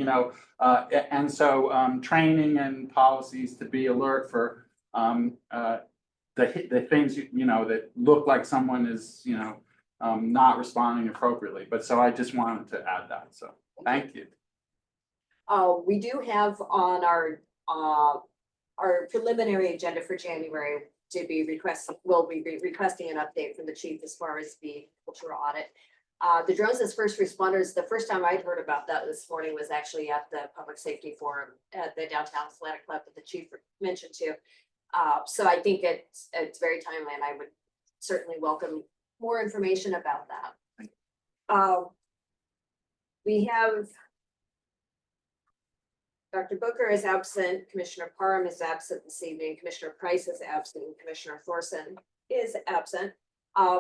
and so training and policies to be alert for the things, that look like someone is, not responding appropriately. But so I just wanted to add that. So thank you. We do have on our preliminary agenda for January to be we'll be requesting an update from the chief as far as the cultural audit. The drones as first responders, the first time I'd heard about that this morning was actually at the Public Safety Forum at the Downtown Athletic Club that the chief mentioned too. So I think it's very timely, and I would certainly welcome more information about that. We have Dr. Booker is absent, Commissioner Parham is absent this evening, Commissioner Price is absent, and Commissioner Thorson is absent.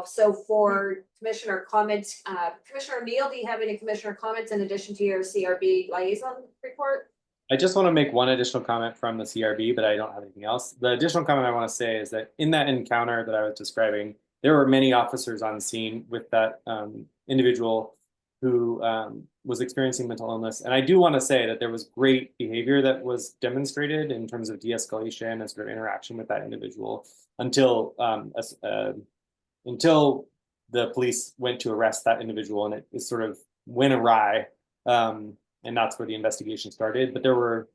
So for commissioner comments, Commissioner Neal, do you have any commissioner comments in addition to your CRB liaison report? I just want to make one additional comment from the CRB, but I don't have anything else. The additional comment I want to say is that in that encounter that I was describing, there were many officers on scene with that individual who was experiencing mental illness. And I do want to say that there was great behavior that was demonstrated in terms of de-escalation and sort of interaction with that individual until the police went to arrest that individual, and it sort of went awry. And that's where the investigation started. But there were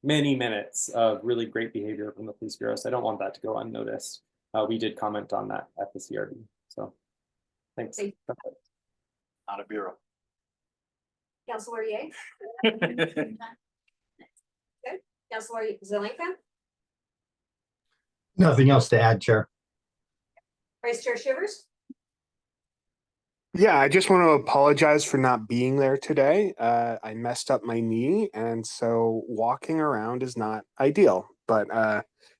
many minutes of really great behavior from the police bureau. So I don't want that to go unnoticed. We did comment on that at the CRB. So thanks. Not a bureau. Councilor Ye? Good. Councilor Zelenka? Nothing else to add, Chair. Vice Chair Shivers? Yeah, I just want to apologize for not being there today. I messed up my knee, and so walking around is not ideal, but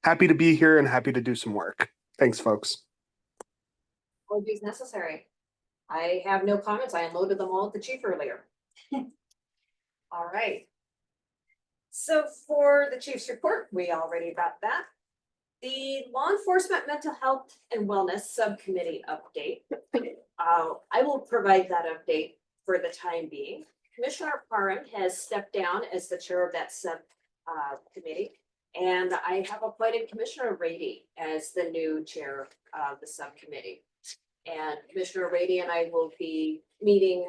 happy to be here and happy to do some work. Thanks, folks. Apologies necessary. I have no comments. I unloaded them all at the chief earlier. All right. So for the chief's report, we already got that. The Law Enforcement Mental Health and Wellness Subcommittee update. I will provide that update for the time being. Commissioner Parham has stepped down as the chair of that subcommittee, and I have appointed Commissioner Rady as the new chair of the subcommittee. And Commissioner Rady and I will be meeting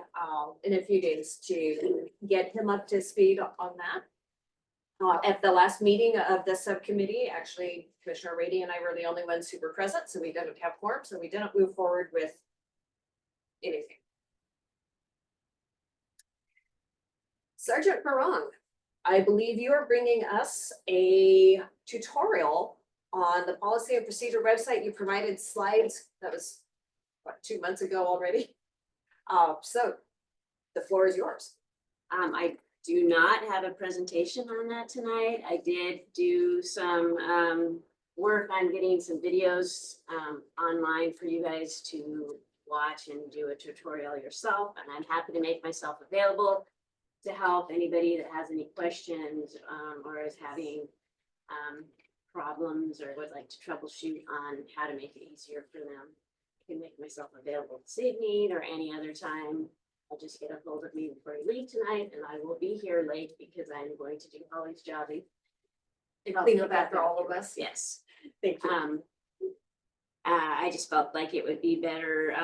in a few days to get him up to speed on that. At the last meeting of the subcommittee, actually, Commissioner Rady and I were the only ones who were present, so we didn't have quorum, so we didn't move forward with anything. Sergeant Barong, I believe you are bringing us a tutorial on the policy and procedure website. You provided slides. That was what, 2 months ago already. So the floor is yours. I do not have a presentation on that tonight. I did do some work on getting some videos online for you guys to watch and do a tutorial yourself. And I'm happy to make myself available to help anybody that has any questions or is having problems or would like to troubleshoot on how to make it easier for them. I can make myself available this evening or any other time. I'll just get a hold of me before you leave tonight, and I will be here late because I'm going to do Holly's jobbing. And clean up after all of us. Yes. Thank you. I just felt like it would be better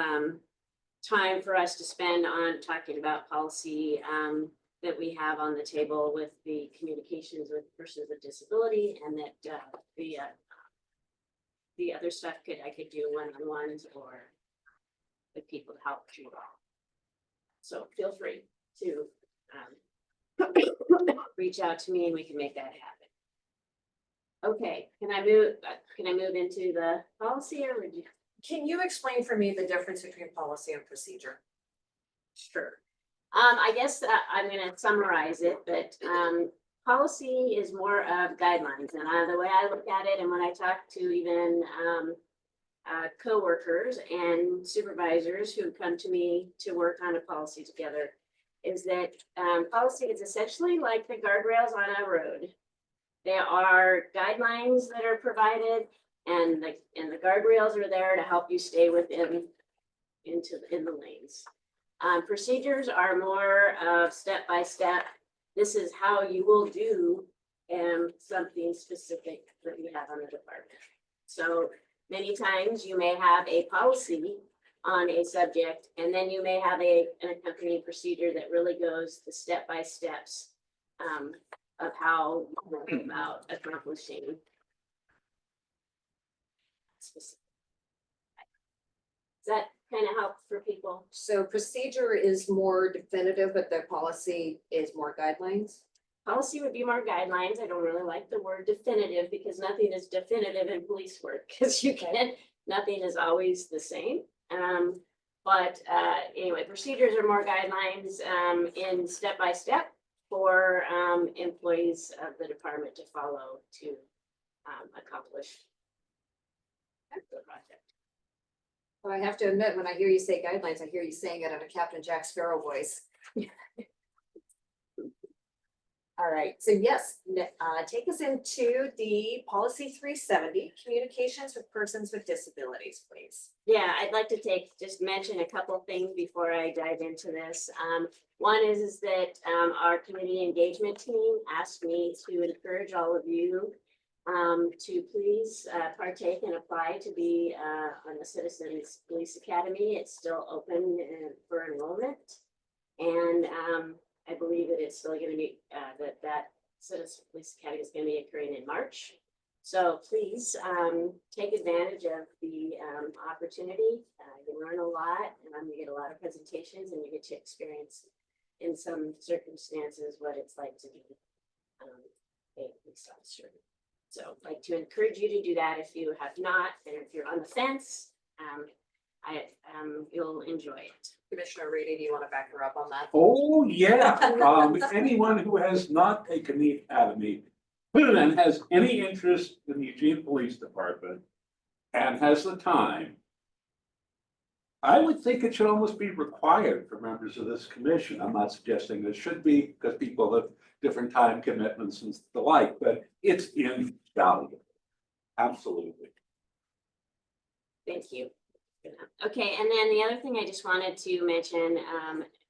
time for us to spend on talking about policy that we have on the table with the communications with persons with disability, and that the other stuff I could do one-on-ones or with people to help you all. So feel free to reach out to me and we can make that happen. Okay, can I move into the policy, or would you? Can you explain for me the difference between policy and procedure? Sure. I guess I'm going to summarize it, but policy is more of guidelines, and the way I look at it, and when I talk to even coworkers and supervisors who come to me to work on a policy together, is that policy is essentially like the guardrails on a road. There are guidelines that are provided, and the guardrails are there to help you stay within in the lanes. Procedures are more step by step. This is how you will do something specific that we have on the department. So many times you may have a policy on a subject, and then you may have an accompanying procedure that really goes the step by steps of how you go about accomplishing specific. Does that kind of help for people? So procedure is more definitive, but the policy is more guidelines. Policy would be more guidelines. I don't really like the word definitive because nothing is definitive in police work because nothing is always the same. But anyway, procedures are more guidelines in step by step for employees of the department to follow to accomplish the project. Well, I have to admit, when I hear you say guidelines, I hear you saying it in a Captain Jack Sparrow voice. All right, so yes, take us into the policy 370, communications with persons with disabilities, please. Yeah, I'd like to just mention a couple of things before I dive into this. One is that our committee engagement team asked me to encourage all of you to please partake and apply to be on the Citizens Police Academy. It's still open for enrollment. And I believe that it's still going to be, that Citizens Police Academy is going to be occurring in March. So please take advantage of the opportunity. You learn a lot, and you get a lot of presentations, and you get to experience in some circumstances what it's like to be a police officer. So I'd like to encourage you to do that if you have not, and if you're on the fence, you'll enjoy it. Commissioner Reedy, do you want to back her up on that? Oh, yeah. Anyone who has not taken the academy and has any interest in the Eugene Police Department and has the time, I would think it should almost be required for members of this commission. I'm not suggesting it should be because people have different time commitments and the like, but it's invaluable. Absolutely. Thank you. Okay, and then the other thing I just wanted to mention,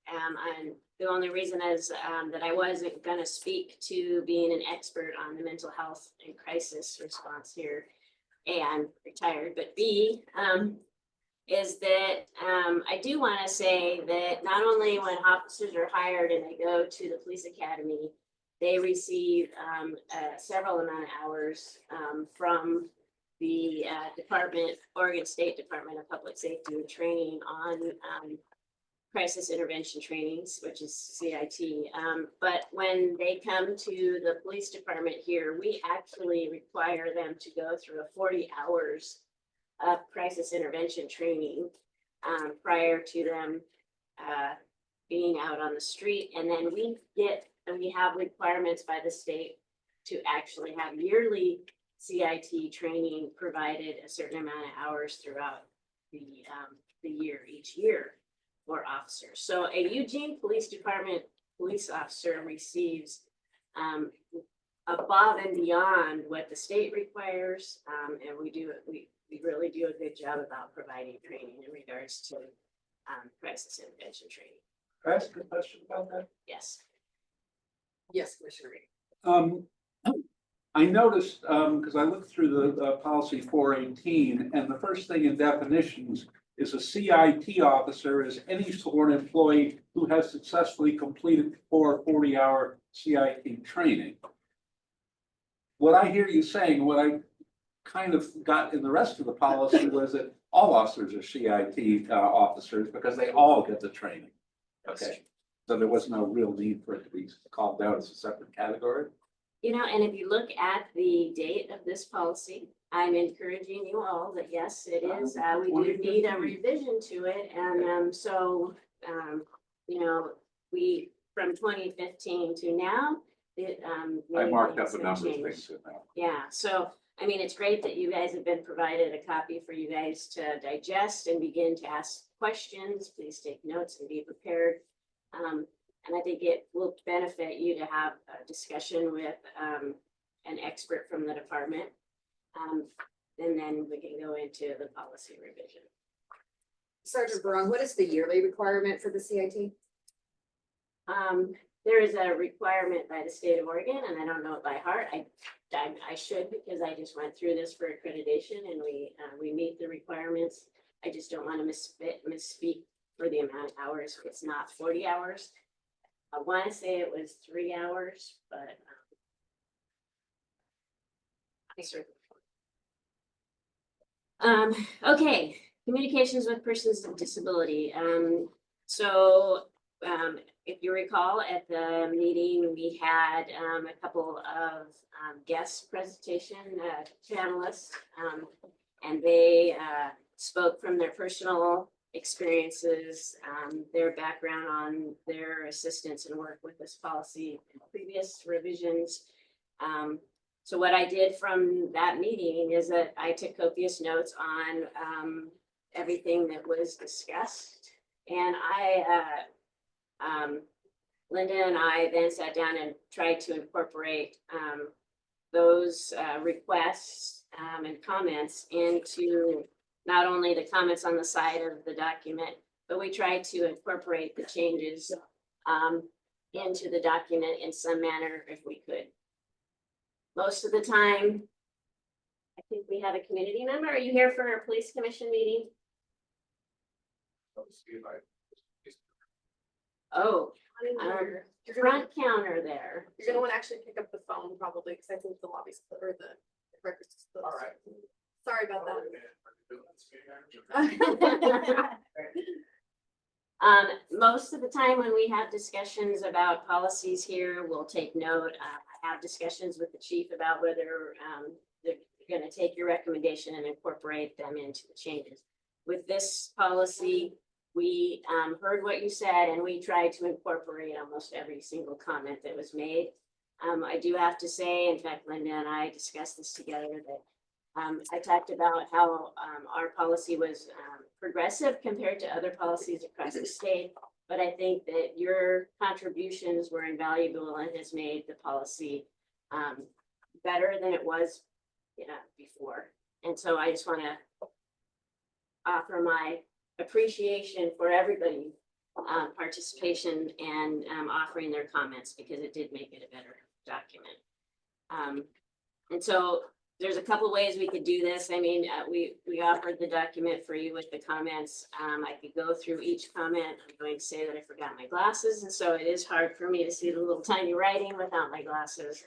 and the only reason is that I wasn't going to speak to being an expert on the mental health and crisis response here, and retired, but B, is that I do want to say that not only when officers are hired and they go to the police academy, they receive several amount of hours from the Oregon State Department of Public Safety and training on crisis intervention trainings, which is CIT. But when they come to the police department here, we actually require them to go through 40 hours of crisis intervention training prior to them being out on the street. And then we have requirements by the state to actually have yearly CIT training provided a certain amount of hours throughout the year, each year for officers. So a Eugene Police Department police officer receives above and beyond what the state requires, and we really do a good job about providing training in regards to crisis intervention training. Can I ask a question about that? Yes. Yes, Commissioner Reedy. I noticed, because I looked through the policy 418, and the first thing in definitions is a CIT officer is any sworn employee who has successfully completed 40-hour CIT training. What I hear you saying, what I kind of got in the rest of the policy was that all officers are CIT officers because they all get the training. Okay, so there was no real need for it to be called out as a separate category. You know, and if you look at the date of this policy, I'm encouraging you all that yes, it is, we do need a revision to it. And so, you know, from 2015 to now, it, I marked made up a some number of change. things in there. Yeah, so, I mean, it's great that you guys have been provided a copy for you guys to digest and begin to ask questions. Please take notes and be prepared. And I think it will benefit you to have a discussion with, an expert from the department. And then we can go into the policy revision. Sergeant Barone, what is the yearly requirement for the CIT? There is a requirement by the state of Oregon, and I don't know it by heart. I should, because I just went through this for accreditation and we meet the requirements. I just don't want to misspeak for the amount of hours. It's not 40 hours. I want to say it was 3 hours, but I certainly. Okay, communications with persons with disability. If you recall, at the meeting, we had a couple of guest presentation panelists, and they spoke from their personal experiences, their background on their assistance and work with this policy in previous revisions. So what I did from that meeting is that I took copious notes on everything that was discussed, and Linda and I then sat down and tried to incorporate those requests and comments into not only the comments on the side of the document, but we tried to incorporate the changes into the document in some manner if we could. Most of the time, I think we have a community member. Are you here for a police commission meeting? Oh, You're gonna, front counter there. you're gonna wanna actually pick up the phone probably, because I think the lobby's, or the records is closed. All right. Sorry about that. Most of the time when we have discussions about policies here, we'll take note. I have discussions with the chief about whether they're gonna take your recommendation and incorporate them into the changes. With this policy, we heard what you said and we tried to incorporate almost every single comment that was made. I do have to say, in fact, Linda and I discussed this together, that I talked about how our policy was progressive compared to other policies across the state. But I think that your contributions were invaluable and has made the policy better than it was before. And so I just want to offer my appreciation for everybody participation and offering their comments, because it did make it a better document. And so there's a couple ways we could do this. I mean, we offered the document for you with the comments. I could go through each comment. I'm going to say that I forgot my glasses, and so it is hard for me to see the little tiny writing without my glasses.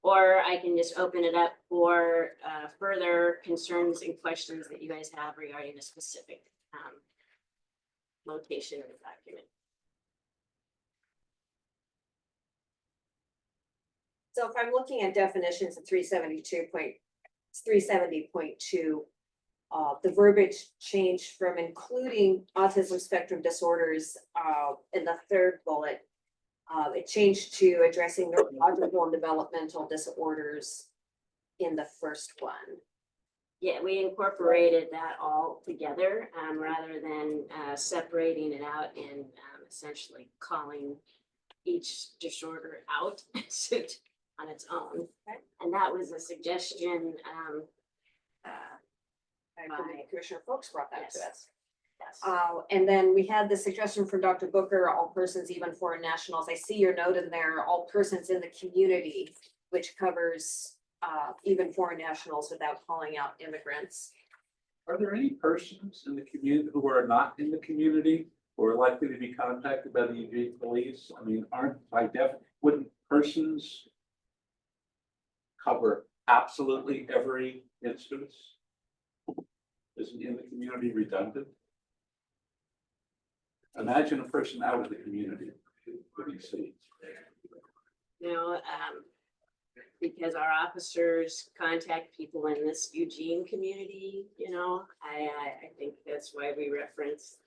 Or I can just open it up for further concerns and questions that you guys have regarding a specific location of the document. So if I'm looking at definitions of 370.2, the verbiage changed from including autism spectrum disorders in the third bullet. It changed to addressing neurological and developmental disorders in the first one. Yeah, we incorporated that all together rather than separating it out and essentially calling each disorder out on its own. Okay. And that was a suggestion. I believe Commissioner Folks brought that to Yes. us. Yes. And then we had the suggestion from Dr. Booker, all persons, even foreign nationals. I see your note in there, all persons in the community, which covers even foreign nationals without calling out immigrants. Are there any persons in the community who are not in the community who are likely to be contacted by the Eugene police? I mean, wouldn't persons cover absolutely every instance? Isn't in the community redundant? Imagine a person out of the community, what do you see? Because our officers contact people in this Eugene community, I think that's why we reference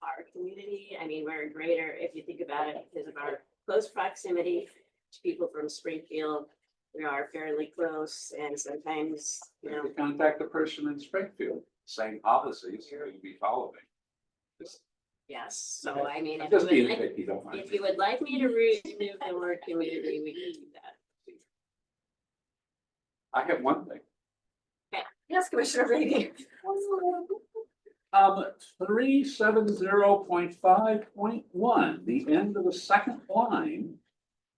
our community. I mean, we're greater, if you think about it, because of our close proximity. people from Springfield, we are fairly close and sometimes, you know, Contact the person in Springfield, same policies you'd be following. yes, so I mean, Just being like, picky, don't mind. if you would like me to remove the word community, we can do that. I have one thing. Yes, Commissioner Brady. 370.5.1, the end of the second line.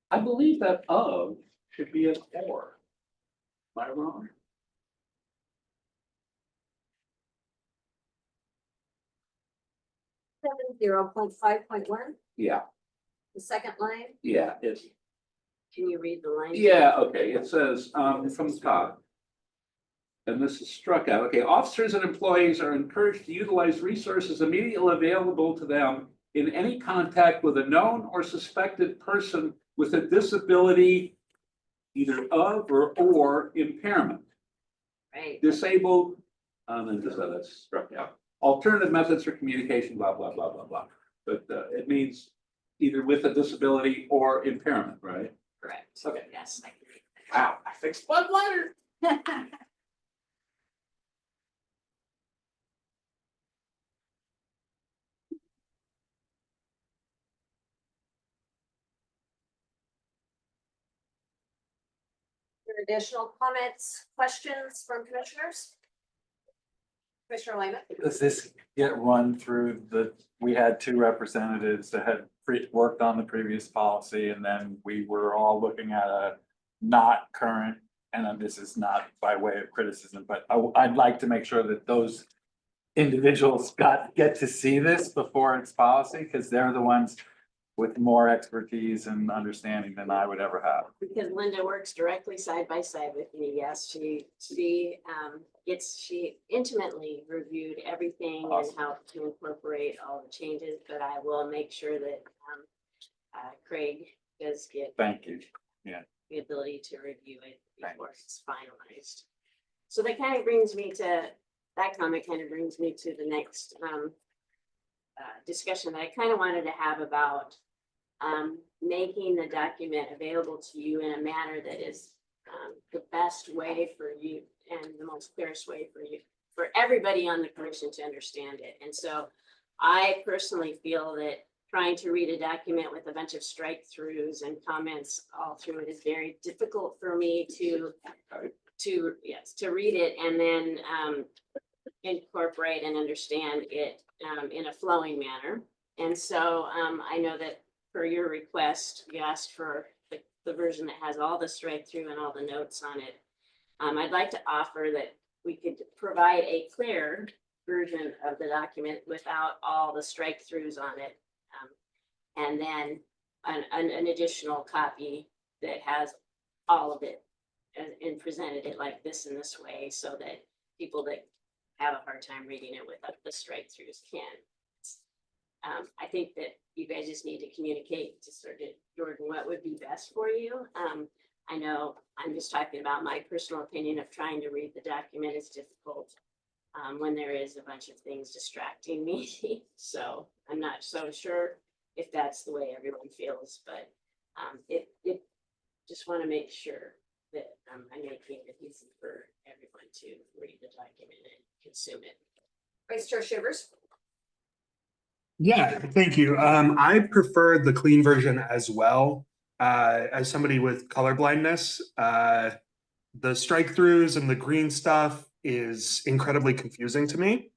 I believe that of should be an or. Am I wrong? Seven 0.5.1, Yeah, the second line. yeah, it's, Can you read the line? yeah, okay, it says, from the top. And this is struck out. Okay, officers and employees are encouraged to utilize resources immediately available to them in any contact with a known or suspected person with a disability, either of or impairment, Right, disabled, and just that's struck out. Alternative methods for communication, blah, blah, blah, blah, blah. But it means either with a disability or impairment, right? correct. Okay. Yes, I agree. Wow, I fixed one letter. Additional comments, questions from commissioners? Commissioner Lehman? Does this get run through we had two representatives that had worked on the previous policy, and then we were all looking at a not current, and then this is not by way of criticism, but I'd like to make sure that those individuals get to see this before it's policy, because they're the ones with more expertise and understanding than I would ever have. Because Linda works directly side by side with me, yes, she intimately reviewed everything and Awesome. how to incorporate all the changes, but I will make sure that Craig does get Thank you. the ability to review it before Thanks. it's finalized. So that kind of brings me to, that comment kind of brings me to the next discussion that I kind of wanted to have about making the document available to you in a manner that is the best way for you and the most clearest way for you, for everybody on the commission to understand it. And so I personally feel that trying to read a document with a bunch of strike throughs and comments all through it is very difficult for me to read it and then incorporate and understand it in a flowing manner. And so I know that for your request, you asked for the version that has all the strike through and all the notes on it. I'd like to offer that we could provide a clear version of the document without all the strike throughs on it. And then an additional copy that has all of it and presented it like this in this way so that people that have a hard time reading it without the strike throughs can. I think that you guys just need to communicate to sort of Jordan what would be best for you. I know I'm just talking about my personal opinion of trying to read the document is difficult when there is a bunch of things distracting me. So I'm not so sure if that's the way everyone feels, but it just want to make sure that I'm making it easy for everyone to read the document and consume it. Vice Chair Shivers? Yeah, thank you. I prefer the clean version as well. As somebody with color blindness, the strike throughs and the green stuff is incredibly confusing to me.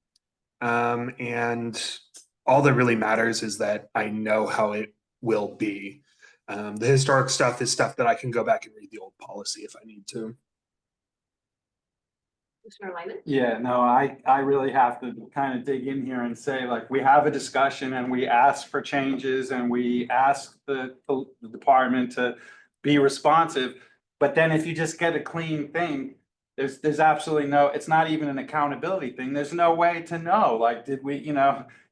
And all that really matters is that I know how it will be. The historic stuff is stuff that I can go back and read the old policy if I need to. Commissioner Lyman? Yeah, no, I really have to kind of dig in here and say, like, we have a discussion and we ask for changes and we ask the department to be responsive. But then if you just get a clean thing, there's absolutely no, it's not even an accountability thing. There's no way to know, like, did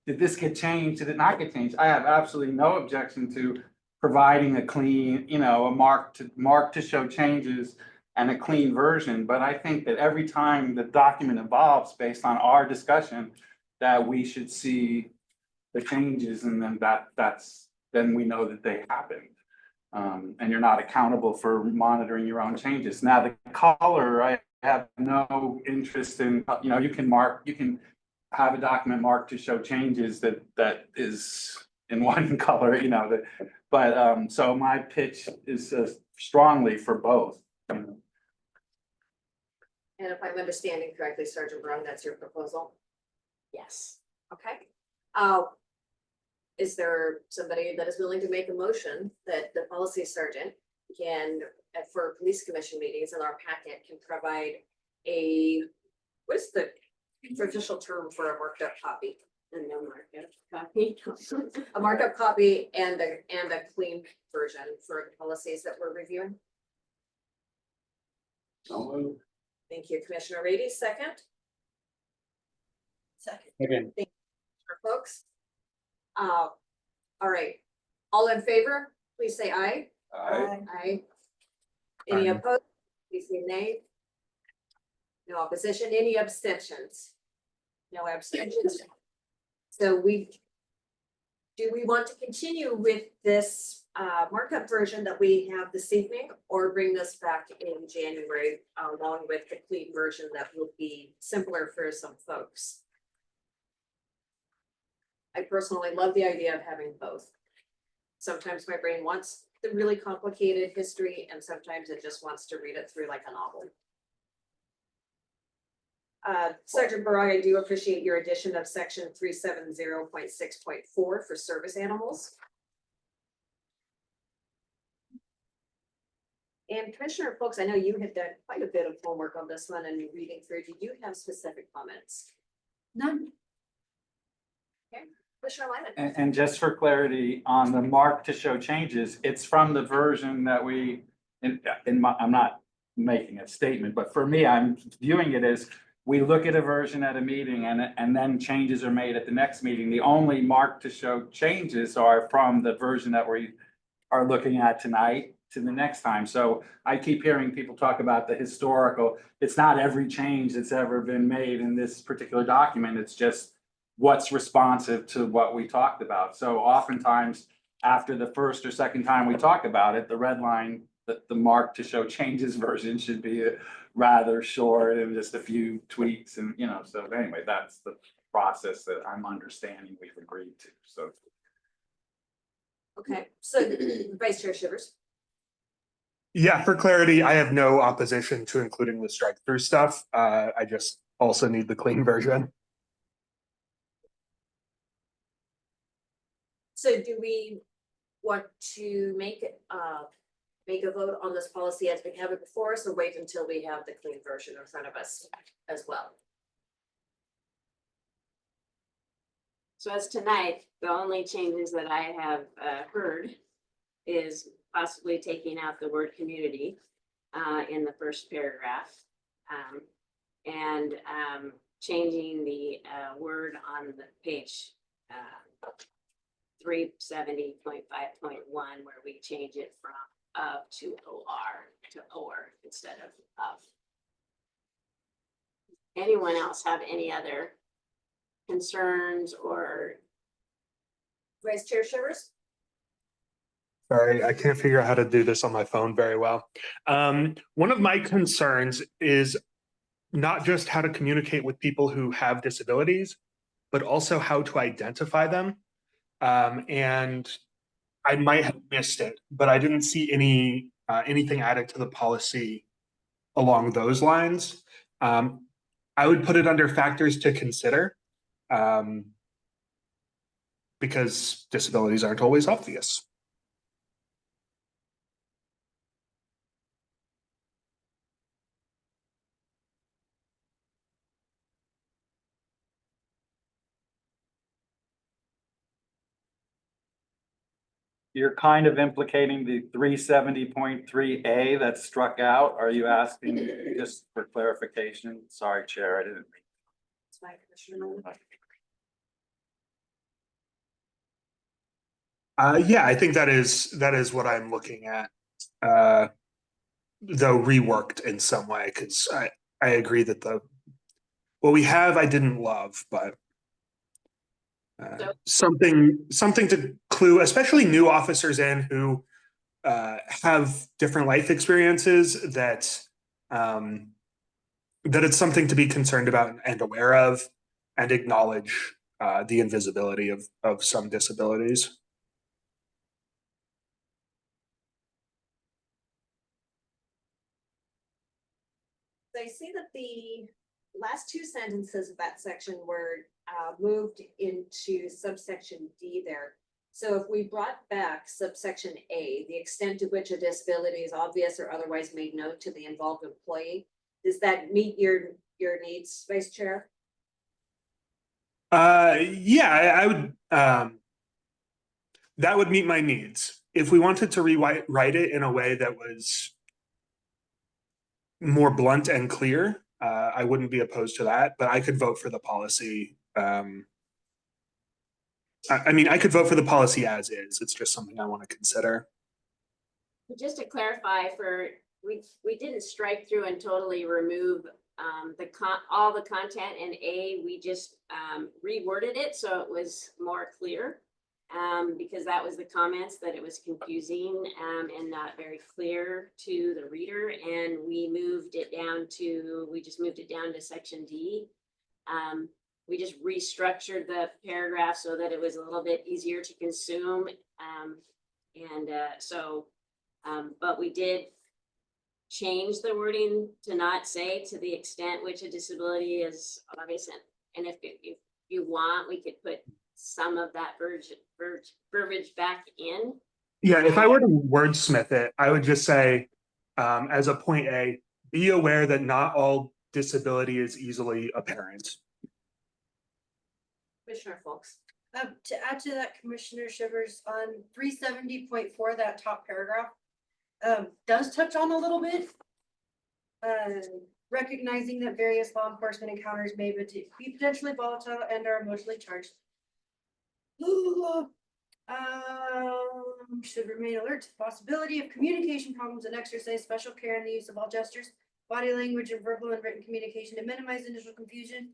this get changed? Did it not get changed? I have absolutely no objection to providing a clean, a mark to show changes and a clean version, but I think that every time the document evolves based on our discussion, that we should see the changes and then then we know that they happened. And you're not accountable for monitoring your own changes. Now, the color, I have no interest in, you can have a document marked to show changes that is in one color, so my pitch is strongly for both. And if I'm understanding correctly, Sergeant Brown, that's your proposal? Yes. Okay. Is there somebody that is willing to make a motion that the policy sergeant can, for police commission meetings in our packet, can provide what is the official term for a marked up copy? And no markup copy. A markup copy and a clean version for the policies that we're reviewing? Thank you, Commissioner Rady, second. Again, For folks. All right, all in favor, please say aye. Aye. Any Aye. opposed, please say nay. No opposition, any abstentions? No abstentions. So do we want to continue with this markup version that we have this evening, or bring this back in January along with the clean version that will be simpler for some folks? I personally love the idea of having both. Sometimes my brain wants the really complicated history, and sometimes it just wants to read it through like a novel. Sergeant Barag, I do appreciate your addition of section 370.6.4 for service animals. And Commissioner Folks, I know you had done quite a bit of homework on this one and reading through. Did you have specific comments? None. Okay, Commissioner Lyman. And just for clarity, on the mark to show changes, it's from the version that I'm not making a statement, but for me, I'm viewing it as we look at a version at a meeting and then changes are made at the next meeting. The only mark to show changes are from the version that we are looking at tonight to the next time. So I keep hearing people talk about the historical. It's not every change that's ever been made in this particular document. It's just what's responsive to what we talked about. So oftentimes after the first or second time we talk about it, the red line, the mark to show changes version should be rather short and just a few tweaks and, so anyway, that's the process that I'm understanding we've agreed to, so. Okay, so Vice Chair Shivers. Yeah, for clarity, I have no opposition to including the strike through stuff. I just also need the clean version. So do we want to make a vote on this policy as we have it before us, or wait until we have the clean version in front of us as well? So as tonight, the only changes that I have heard is possibly taking out the word community in the first paragraph. And changing the word on the page 370.5.1, where we change it from of to or to or instead of. Anyone else have any other concerns or? Vice Chair Shivers? Sorry, I can't figure out how to do this on my phone very well. One of my concerns is not just how to communicate with people who have disabilities, but also how to identify them. And I might have missed it, but I didn't see anything added to the policy along those lines. I would put it under factors to consider because disabilities aren't always obvious. You're kind of implicating the 370.3A that struck out. Are you asking just for clarification? Sorry, Chair, I didn't. It's my Commissioner. Yeah, I think that is what I'm looking at, though reworked in some way, because I agree that what we have I didn't love, but something to clue, especially new officers in who have different life experiences that that it's something to be concerned about and aware of, and acknowledge the invisibility of some disabilities. I see that the last two sentences of that section were moved into subsection D there. So if we brought back subsection A, the extent to which a disability is obvious or otherwise made known to the involved employee, does that meet your needs, Vice Chair? Yeah, I would. That would meet my needs. If we wanted to rewrite it in a way that was more blunt and clear, I wouldn't be opposed to that. But I could vote for the policy. I mean, I could vote for the policy as is. It's just something I want to consider. Just to clarify, we didn't strike through and totally remove all the content in A. We just reworded it so it was more clear, because that was the comments that it was confusing and not very clear to the reader. And we just moved it down to section D. We just restructured the paragraph so that it was a little bit easier to consume. But we did change the wording to not say to the extent which a disability is obvious. And if you want, we could put some of that verbiage back in. Yeah, if I were to wordsmith it, I would just say, as a point A, be aware that not all disability is easily apparent. Commissioner Folks. To add to that, Commissioner Shivers, on 370.4, that top paragraph does touch on a little bit. Recognizing that various law enforcement encounters may be potentially volatile and are emotionally charged. Should remain alert to the possibility of communication problems and exercise special care in the use of all gestures, body language, and verbal and written communication to minimize initial confusion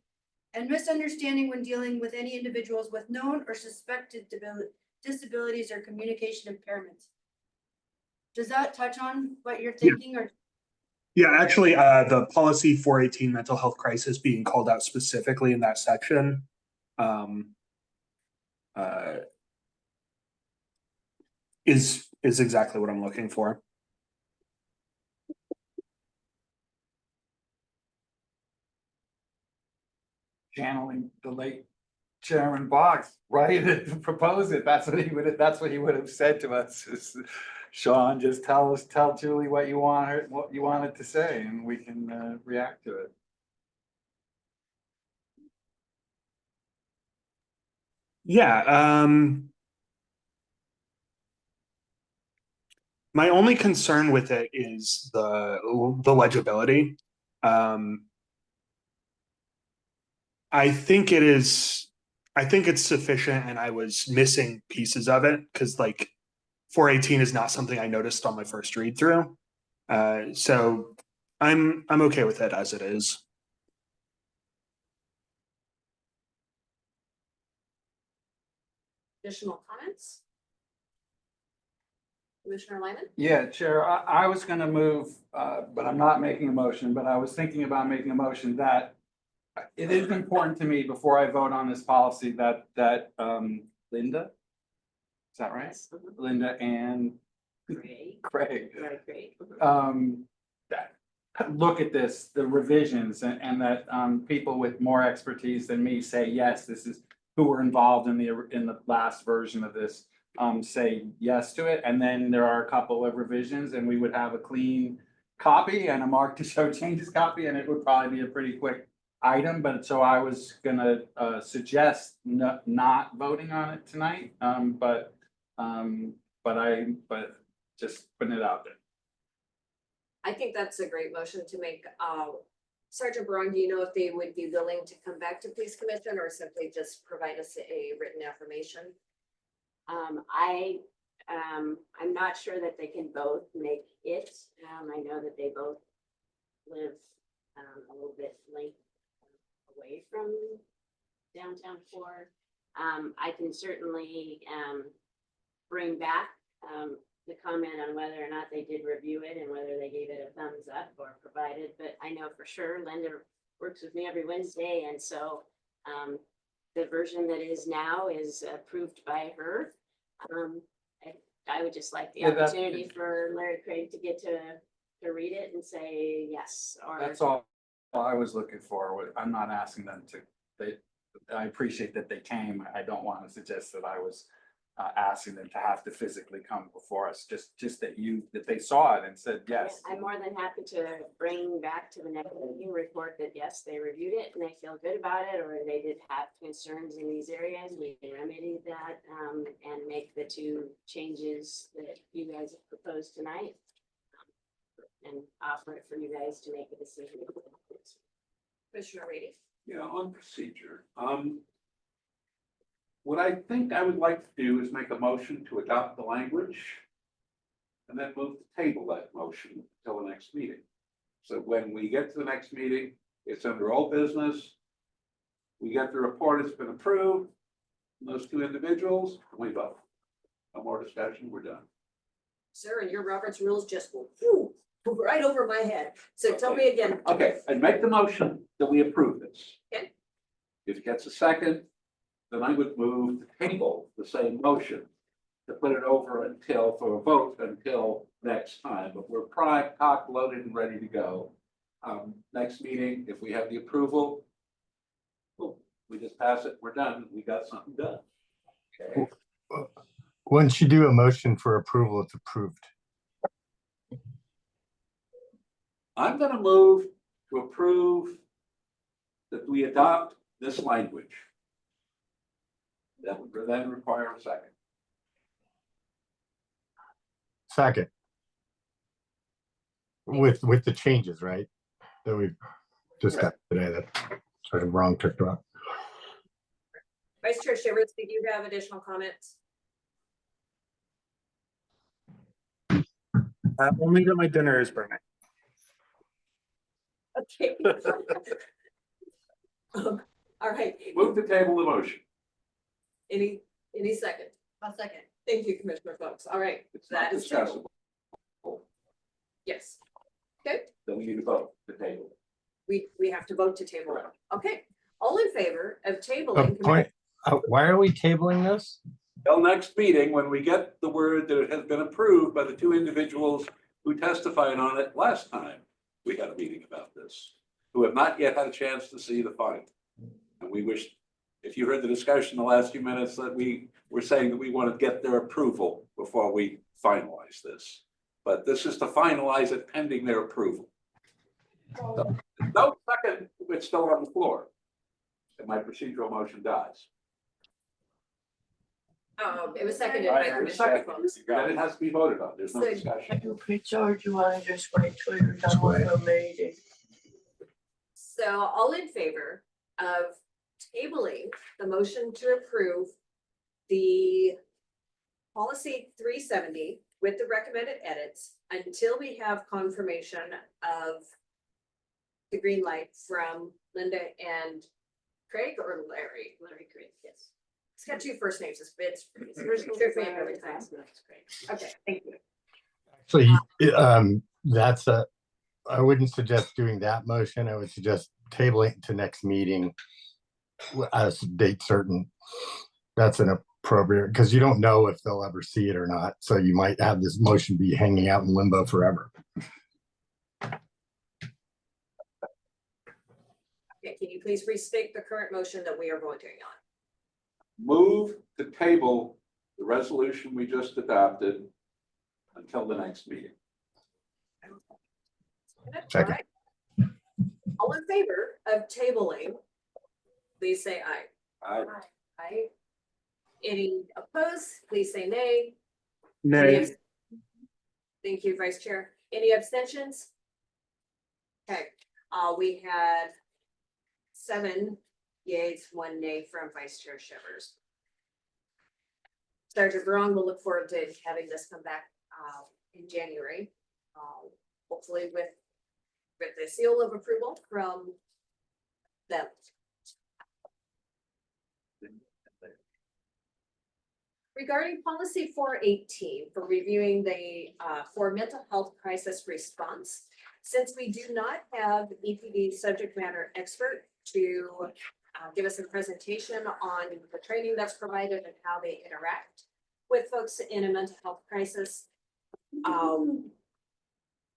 and misunderstanding when dealing with any individuals with known or suspected disabilities or communication impairments. Does that touch on what you're thinking? Or Yeah, actually, the policy 418 mental health crisis being called out specifically in that section is exactly what I'm looking for. Channeling the late Chairman Boggs, right? Propose it. That's what he would have said to us. Is, Sean, just tell Julie what you wanted to say, and we can react to it. Yeah. My only concern with it is the legibility. I think it's sufficient, and I was missing pieces of it because like 418 is not something I noticed on my first read through. So I'm okay with it as it is. Additional comments? Commissioner Lyman? Yeah, Chair, I was gonna move, but I'm not making a motion, but I was thinking about making a motion that it is important to me before I vote on this policy that Linda, is that right? Yes. Linda and Great. Craig, Great. that look at this, the revisions, and that people with more expertise than me say, yes, this is who were involved in the last version of this, say yes to it, and then there are a couple of revisions, and we would have a clean copy and a mark to show changes copy, and it would probably be a pretty quick item. But so I was gonna suggest not voting on it tonight, but just putting it out there. I think that's a great motion to make. Sergeant Barone, do you know if they would be willing to come back to Police Commission or simply just provide us a written affirmation? I'm not sure that they can both make it. I know that they both live a little bit away from downtown core. I can certainly bring back to comment on whether or not they did review it and whether they gave it a thumbs up or provided, but I know for sure Linda works with me every Wednesday, and so the version that is now is approved by her. I would just like the Yeah, that- opportunity for Larry Craig to get to read it and say yes, or. That's all I was looking for. I'm not asking them to, I appreciate that they came. I don't want to suggest that I was asking them to have to physically come before us, just that they saw it and said yes. I'm more than happy to bring back to the next meeting report that yes, they reviewed it and they feel good about it, or they did have concerns in these areas. We can remedy that and make the 2 changes that you guys have proposed tonight. And offer it for you guys to make a decision. Commissioner Reedy. Yeah, on procedure. What I think I would like to do is make a motion to adopt the language and then move to table that motion until the next meeting. So when we get to the next meeting, it's under old business. We get the report, it's been approved. Those 2 individuals, we vote. No more discussion, we're done. Sir, and your Robert's rules just go whew, right over my head. So tell me again. Okay, I'd make the motion that we approve this. Okay. If it gets a second, then I would move to table the same motion to put it over for a vote until next time, but we're primed, cocked, loaded and ready to go. Next meeting, if we have the approval, boom, we just pass it, we're done, we got something done. Okay. Once you do a motion for approval, it's approved. I'm gonna move to approve that we adopt this language. That would then require a second. Second. With the changes, right? That we discussed today, that sort of wrong took about. Vice Chair Shivers, do you have additional comments? Only that my dinner is burning. Okay. All right. Move to table the motion. Any second? I'll second. Thank you, Commissioner Fox. All right, It's not that is tabled. discussable. Yes. Okay, Then we need to vote to table. we have to vote to table it. Okay, all in favor of tabling. Why are we tabling this? Till next meeting, when we get the word that it has been approved by the 2 individuals who testified on it last time we had a meeting about this, who have not yet had a chance to see the final. And we wish, if you heard the discussion in the last few minutes, that we were saying that we want to get their approval before we finalize this. But this is to finalize it pending their approval. So, no second, it's still on the floor. And my procedural motion dies. It was seconded by Commissioner Fox. Then it has to be voted on. There's no So- discussion. You want to just wait till you're done with the meeting? So all in favor of tabling the motion to approve the policy 370 with the recommended edits until we have confirmation of the green light from Linda and Craig or Larry? Larry Craig, yes. It's got 2 first names. It's First name true is for me Larry, every time. last name is Craig. Okay, thank you. So I wouldn't suggest doing that motion. I would suggest tabling to next meeting as date certain. That's an appropriate, because you don't know if they'll ever see it or not. So you might have this motion be hanging out in limbo forever. Okay, can you please restate the current motion that we are voting on? Move to table the resolution we just adopted until the next meeting. Second. All right. All in favor of tabling, please say aye. Aye. Any opposed, please say nay. Any abs- Thank you, Vice Chair. Any abstentions? Okay, we had 7 yeas, 1 nay from Vice Chair Shivers. Sergeant Brown will look forward to having this come back in January, hopefully with the seal of approval from them. Regarding policy 418 for reviewing the for mental health crisis response. Since we do not have EPD subject matter expert to give us a presentation on the training that's provided and how they interact with folks in a mental health crisis.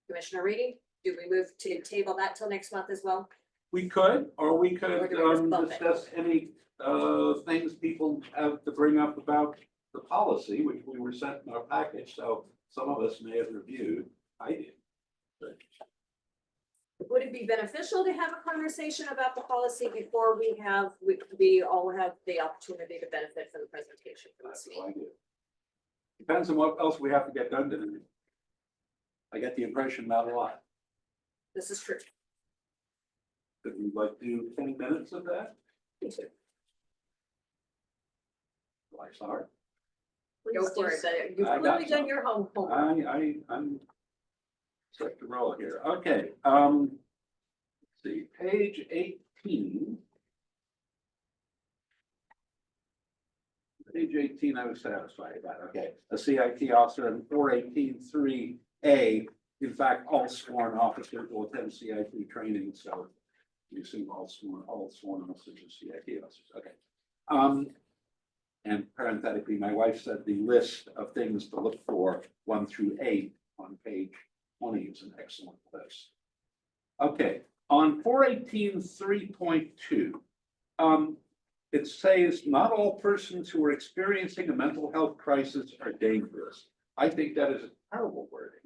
Commissioner Reedy, do we move to table that till next month as well? We could, or we could Or do we just bump it? discuss any things people have to bring up about the policy, which we were sent in our package, so some of us may have reviewed. I did. But Would it be beneficial to have a conversation about the policy before we all have the opportunity to benefit from the presentation from this that's what meeting? I did. Depends on what else we have to get done today. I get the impression not a lot. This is true. Could we like do 10 minutes of that? Me too. Why, sorry. Go for it. You've I got clearly done some. your homework. I'm set to roll here. Okay, let's see, page 18. Page 18, I was satisfied about, okay. A CIT officer and 418.3A, in fact, all sworn officers will attend CIT training, so you assume all sworn officers are CIT officers, okay. And parenthetically, my wife said the list of things to look for, 1 through 8 on page 20 is an excellent list. Okay, on 418.3.2, it says not all persons who are experiencing a mental health crisis are dangerous. I think that is a terrible wording.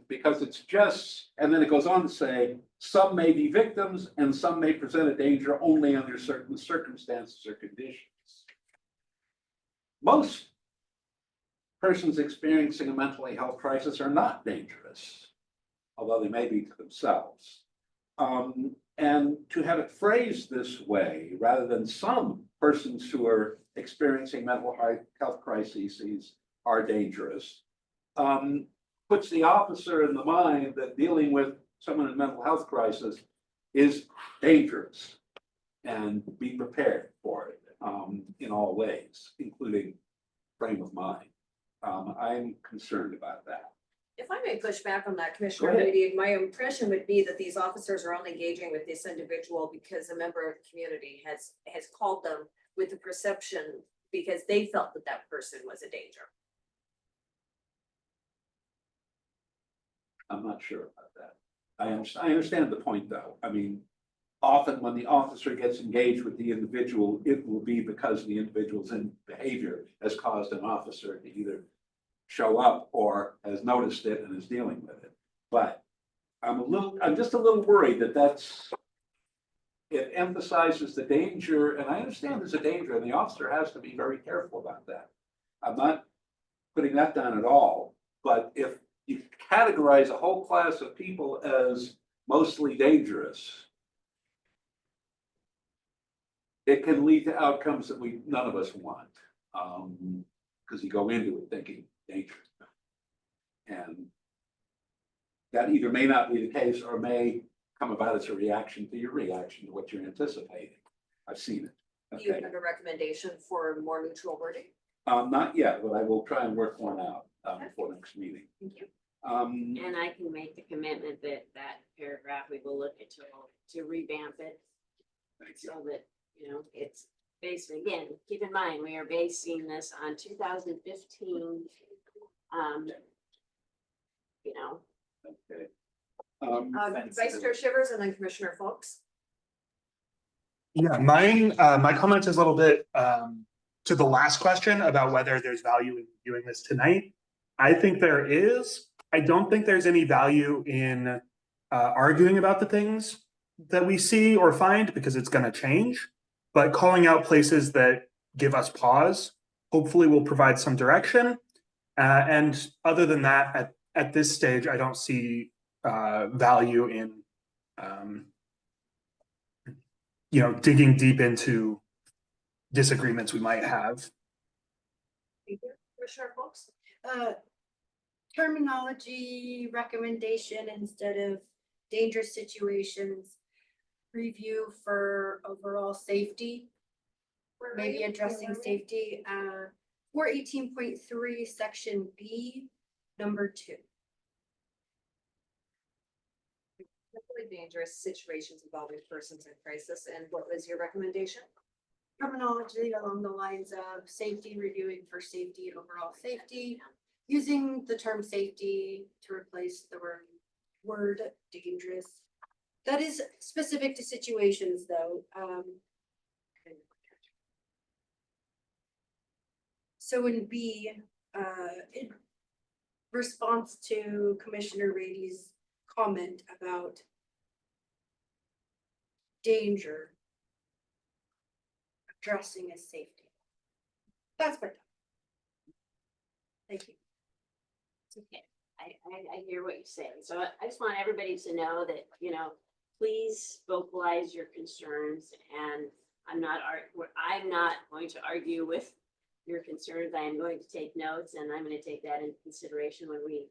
Because it's just, and then it goes on to say, some may be victims and some may present a danger only under certain circumstances or conditions. Most persons experiencing a mental health crisis are not dangerous, although they may be to themselves. And to have it phrased this way, rather than some persons who are experiencing mental health crises are dangerous, puts the officer in the mind that dealing with someone in a mental health crisis is dangerous, and be prepared for it in all ways, including frame of mind. I'm concerned about that. If I may push back on that, Commissioner Go ahead. Reedy, my impression would be that these officers are only engaging with this individual because a member of the community has called them with the perception because they felt that that person was a danger. I'm not sure about that. I understand the point, though. I mean, often when the officer gets engaged with the individual, it will be because the individual's behavior has caused an officer to either show up or has noticed it and is dealing with it. But I'm just a little worried that it emphasizes the danger, and I understand there's a danger, and the officer has to be very careful about that. I'm not putting that down at all, but if you categorize a whole class of people as mostly dangerous, it can lead to outcomes that none of us want, because you go into it thinking danger. And that either may not be the case or may come about as a reaction to your reaction to what you're anticipating. I've seen it. Do you Okay, have a recommendation for more neutral wording? not yet, but I will try and work one out before next meeting. Thank you. And I can make the commitment that that paragraph, we will look at to revamp it. Thank you. So that, it's basically, again, keep in mind, we are basing this on 2015. Okay. Vice Chair Shivers and then Commissioner Folks. Yeah, my comment is a little bit to the last question about whether there's value in doing this tonight. I think there is. I don't think there's any value in arguing about the things that we see or find because it's going to change. But calling out places that give us pause, hopefully will provide some direction. And other than that, at this stage, I don't see value in digging deep into disagreements we might have. Thank you. Commissioner Folks. Terminology recommendation instead of dangerous situations. Review for overall safety, maybe addressing safety. 418.3, section B, number 2. Particularly dangerous situations involving persons in crisis, and what was your recommendation? Terminology along the lines of safety, reviewing for safety, overall safety, using the term safety to replace the word dangerous. That is specific to situations though. So in B, in response to Commissioner Rady's comment about danger, addressing as safety. That's my thought. Thank you. It's okay. I hear what you're saying. So I just want everybody to know that, you know, please vocalize your concerns, and I'm not going to argue with your concerns. I am going to take notes, and I'm going to take that into consideration when we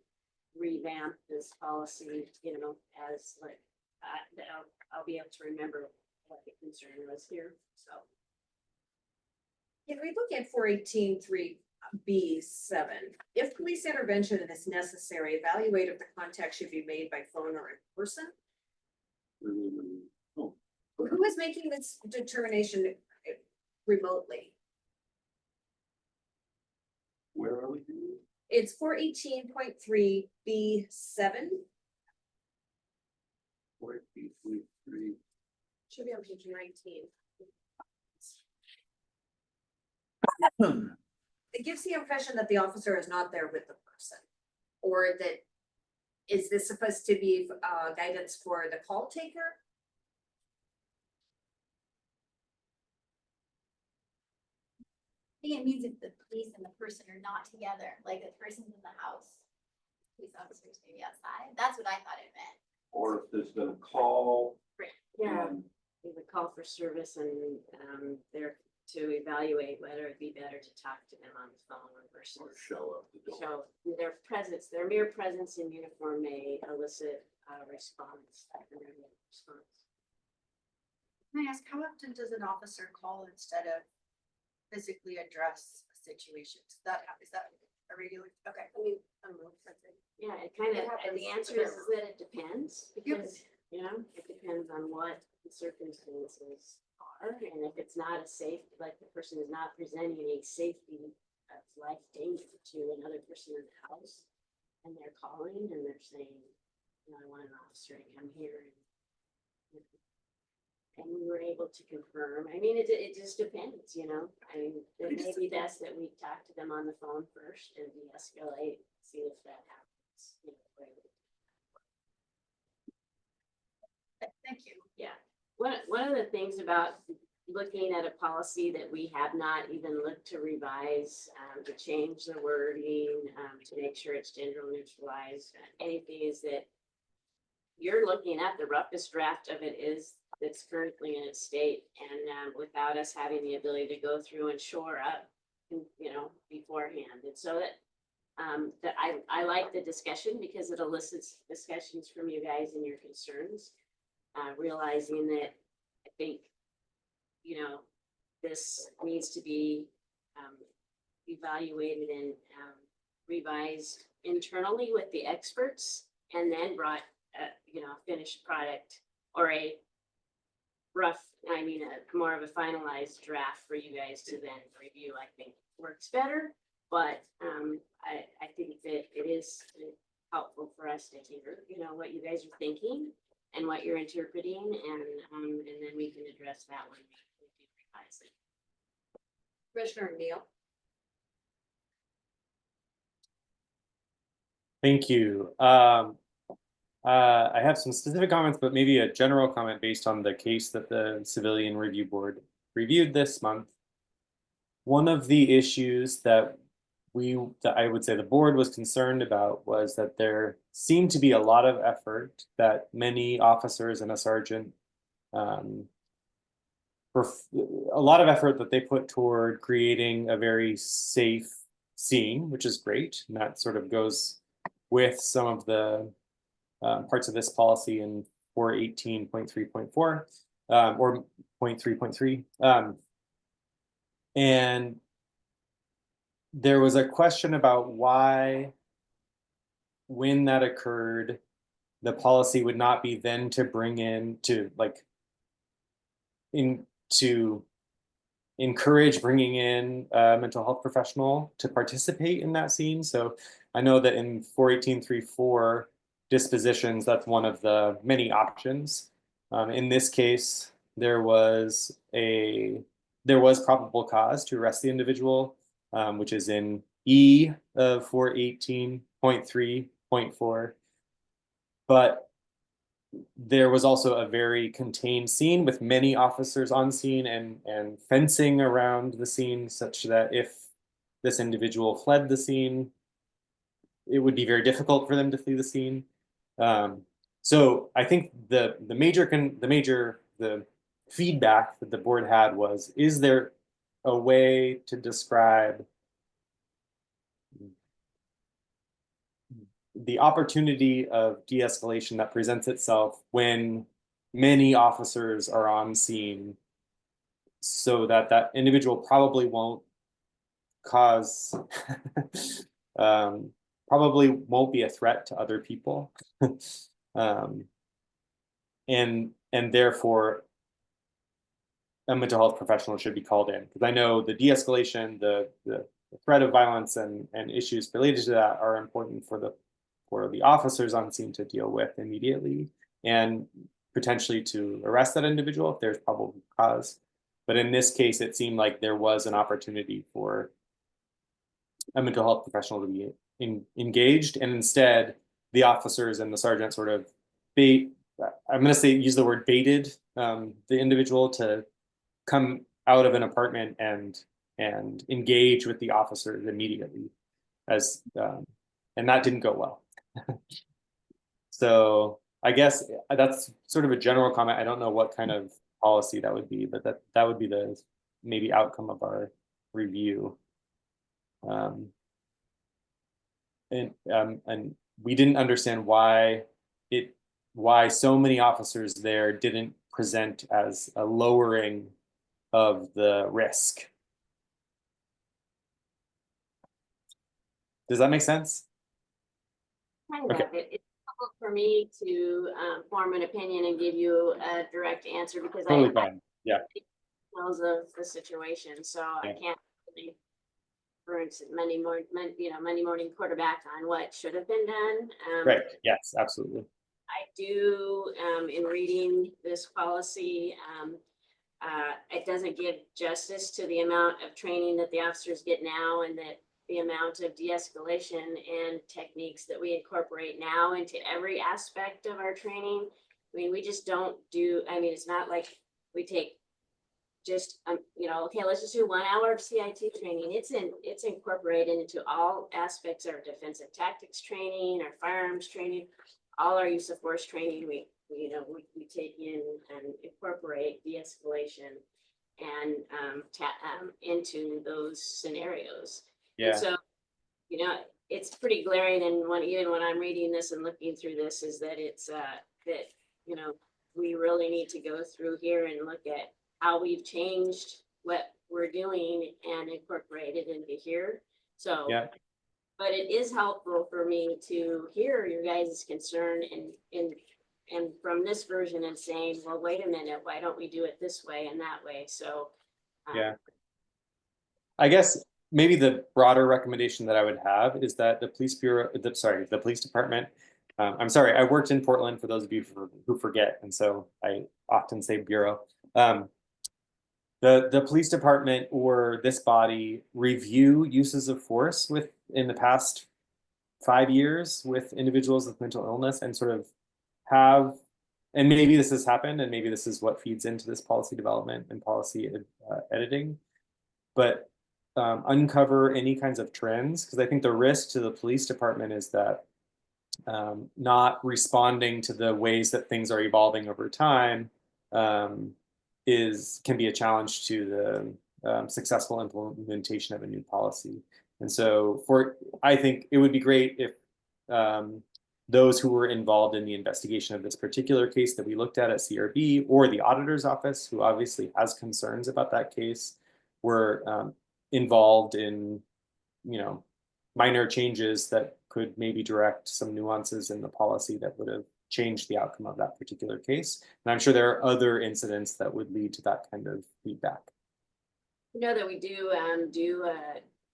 revamp this policy, you know, as like, I'll be able to remember what the concern was here, so. If we look at 418.3B7, if police intervention is necessary, evaluate if the contact should be made by phone or in person. Who is making this determination remotely? Where are we? It's 418.3B7. 418.3. Should be on page 19. It gives the impression that the officer is not there with the person, or that, is this supposed to be guidance for the call taker? I think it means if the police and the person are not together, like the person's in the house, police officers maybe outside, that's what I thought it meant. Or if there's been a call. Yeah, we would call for service, and they're to evaluate whether it'd be better to talk to them on the phone versus. Or show up the door. So their presence, their mere presence in uniform may elicit a response. Can I ask, how often does an officer call instead of physically address a situation? Is that a regular? Okay. I mean, I don't know. Yeah, it kind of, It happens the answer is that it depends, Yep. because, you know, it depends on what the circumstances are, and if it's not a safe, like the person is not presenting a safety of life danger to another person in the house, and they're calling and they're saying, you know, I want an officer to come here, and we were able to confirm. I mean, it just depends, you know. I mean, it may be best that we talk to them on the phone first and de-escalate, see if that happens. You know, Thank you. yeah. One of the things about looking at a policy that we have not even looked to revise, to change the wording, to make sure it's gender neutralized, anything, is that you're looking at the roughest draft of it that's currently in its state, and without us having the ability to go through and shore up, you know, beforehand. And so that I like the discussion because it elicits discussions from you guys and your concerns, realizing that I think, you know, this needs to be evaluated and revised internally with the experts, and then brought, you know, a finished product or a rough, more of a finalized draft for you guys to then review. I think works better, but I think that it is helpful for us to hear, you know, what you guys are thinking and what you're interpreting, and then we can address that when we do revise it. Commissioner Neal. Thank you. I have some specific comments, but maybe a general comment based on the case that the Civilian Review Board reviewed this month. One of the issues that I would say the board was concerned about was that there seemed to be a lot of effort that many officers and a sergeant, a lot of effort that they put toward creating a very safe scene, which is great. And that sort of goes with some of the parts of this policy in 418.3.4 or 0.3.3. And there was a question about why, when that occurred, the policy would not be then to bring in to like to encourage bringing in a mental health professional to participate in that scene. So I know that in 418.3.4 dispositions, that's one of the many options. In this case, there was probable cause to arrest the individual, which is in E of 418.3.4. But there was also a very contained scene with many officers on scene and fencing around the scene, such that if this individual fled the scene, it would be very difficult for them to flee the scene. So I think the feedback that the board had was, is there a way to describe the opportunity of de-escalation that presents itself when many officers are on scene, so that that individual probably won't cause probably won't be a threat to other people. And therefore a mental health professional should be called in, because I know the de-escalation, the threat of violence and issues related to that are important for the officers on scene to deal with immediately, and potentially to arrest that individual if there's probable cause. But in this case, it seemed like there was an opportunity for a mental health professional to be engaged, and instead the officers and the sergeant sort of I'm going to use the word baited the individual to come out of an apartment and engage with the officers immediately, and that didn't go well. So I guess that's sort of a general comment. I don't know what kind of policy that would be, but that would be the maybe outcome of our review. And we didn't understand why so many officers there didn't present as a lowering of the risk. Does that make sense? Kind Okay. of. It's difficult for me to form an opinion and give you a direct answer because Totally I fine. Yeah. knows of the situation, so I can't really, for instance, Monday morning quarterback on what should have been done. Right. Yes, absolutely. I do, in reading this policy, it doesn't give justice to the amount of training that the officers get now, and that the amount of de-escalation and techniques that we incorporate now into every aspect of our training. I mean, we just don't do, I mean, it's not like we take just, okay, let's just do 1 hour of CIT training. It's incorporated into all aspects of our defensive tactics training, our firearms training, all our use of force training. We take in and incorporate de-escalation and into those scenarios. Yeah. And so, it's pretty glaring, and even when I'm reading this and looking through this, is that it's that we really need to go through here and look at how we've changed what we're doing and incorporate it into here. So, yeah. But it is helpful for me to hear your guys' concern and from this version and saying, well, wait a minute, why don't we do it this way and that way? So, Yeah. I guess maybe the broader recommendation that I would have is that the police department. I'm sorry, I worked in Portland, for those of you who forget, and so I often say bureau. The police department or this body review uses of force in the past 5 years with individuals with mental illness, and sort of have, and maybe this has happened, and maybe this is what feeds into this policy development and policy editing, but uncover any kinds of trends, because I think the risk to the police department is that not responding to the ways that things are evolving over time can be a challenge to the successful implementation of a new policy. And so I think it would be great if those who were involved in the investigation of this particular case that we looked at CRB, or the auditor's office, who obviously has concerns about that case, were involved in minor changes that could maybe direct some nuances in the policy that would have changed the outcome of that particular case. And I'm sure there are other incidents that would lead to that kind of feedback. You know that we do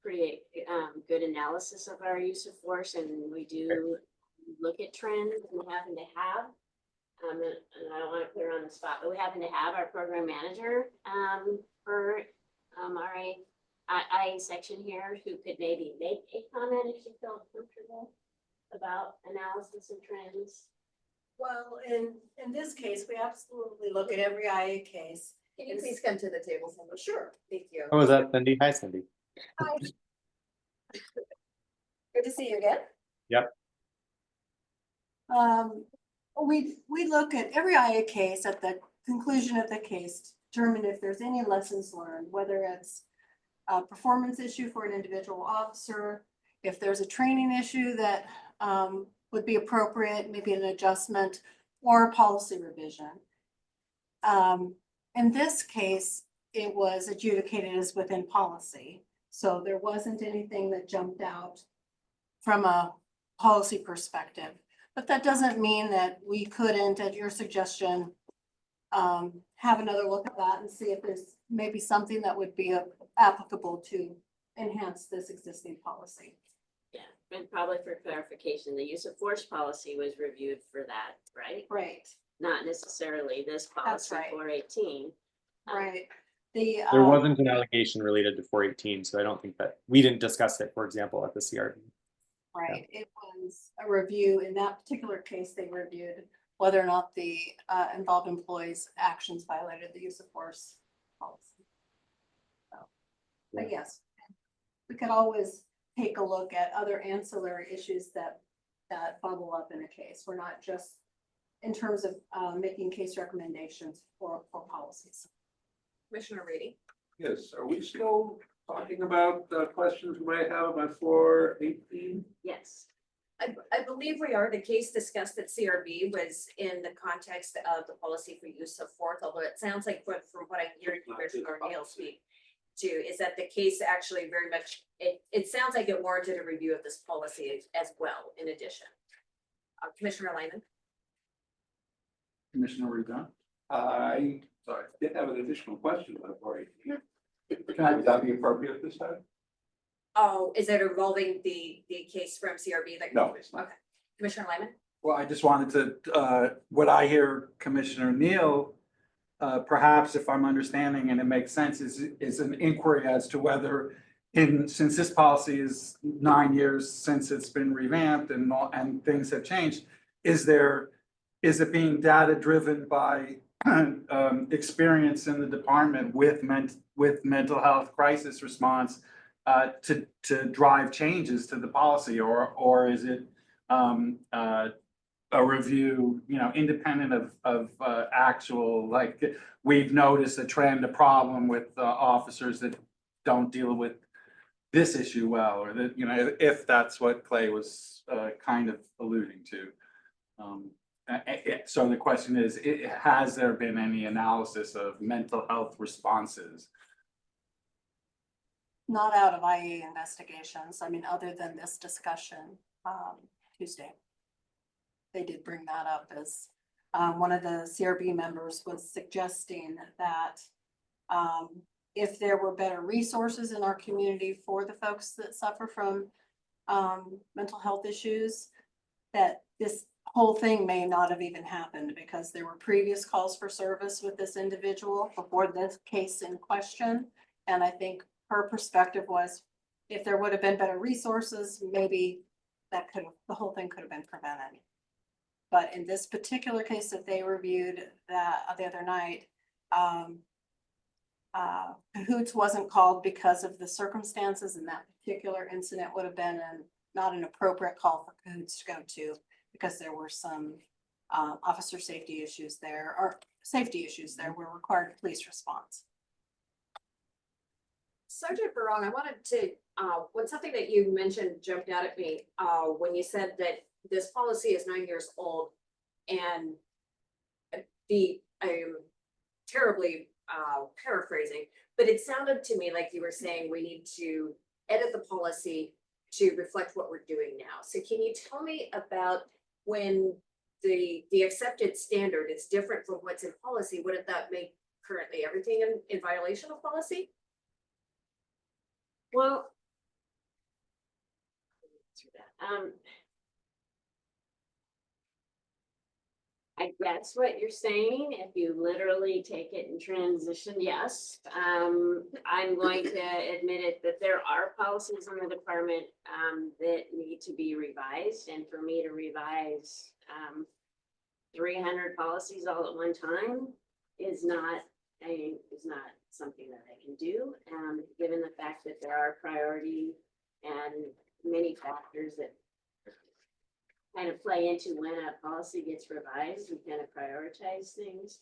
pretty good analysis of our use of force, and we do look at trends, and we happen to have, and I don't want to put her on the spot, but we happen to have our program manager for our IA section here who could maybe make a comment if she felt comfortable about analysis of trends. Well, in this case, we absolutely look at every IA case. Can you please come to the table, Cindy? Sure, thank you. Oh, is that Cindy? Hi, Cindy. Hi. Good to see you again. Yep. We look at every IA case at the conclusion of the case, to determine if there's any lessons learned, whether it's a performance issue for an individual officer, if there's a training issue that would be appropriate, maybe an adjustment or a policy revision. In this case, it was adjudicated as within policy. So there wasn't anything that jumped out from a policy perspective. But that doesn't mean that we couldn't, at your suggestion, have another look at that and see if there's maybe something that would be applicable to enhance this existing policy. Yeah, and probably for clarification, the use of force policy was reviewed for that, right? Right, Not necessarily this policy right. 418. right. There wasn't an allegation related to 418, so I don't think that we didn't discuss it, for example, at the CRB. Right, it was a review. In that particular case, they reviewed whether or not the involved employees' actions violated the use of force policy. So, but yes, we could always take a look at other ancillary issues that bubble up in a case. We're not just in terms of making case recommendations for policies. Commissioner Reedy. Yes, are we still talking about questions we might have about 418? Yes. I believe we are. The case discussed at CRB was in the context of the policy for use of force, although it sounds like from what I'm hearing Commissioner Neal speak to, is that the case actually very much, it sounds like it warranted a review of this policy as well, in addition. Commissioner Lyman. Commissioner Rubin. I did have an additional question about 418. Would that be appropriate this time? Oh, is it involving the case from CRB? No, it's not. Okay, Commissioner Lyman. Well, I just wanted to, what I hear Commissioner Neal, perhaps if I'm understanding and it makes sense, is an inquiry as to whether since this policy is 9 years since it's been revamped and things have changed, is it being data driven by experience in the department with mental health crisis response to drive changes to the policy, or is it a review, independent of actual, like, we've noticed a trend, a problem with officers that don't deal with this issue well, or that, if that's what Clay was kind of alluding to. So the question is, has there been any analysis of mental health responses? Not out of IA investigations. I mean, other than this discussion Tuesday. They did bring that up as one of the CRB members was suggesting that if there were better resources in our community for the folks that suffer from mental health issues, that this whole thing may not have even happened, because there were previous calls for service with this individual before this case in question. And I think her perspective was, if there would have been better resources, maybe the whole thing could have been prevented. But in this particular case that they reviewed the other night, Cahoots wasn't called because of the circumstances, and that particular incident would have been not an appropriate call for Cahoots to go to, because there were some officer safety issues there, or safety issues there were required police response. Sergeant Barong, I wanted to, something that you mentioned jumped out at me when you said that this policy is 9 years old, and I'm terribly paraphrasing, but it sounded to me like you were saying we need to edit the policy to reflect what we're doing now. So can you tell me about when the accepted standard is different from what's in policy? Wouldn't that make currently everything in violation of policy? Well. I guess what you're saying, if you literally take it in transition, yes. I'm going to admit it that there are policies in the department that need to be revised, and for me to revise 300 policies all at one time is not something that I can do. Given the fact that there are priority and many factors that kind of play into when a policy gets revised, we kind of prioritize things.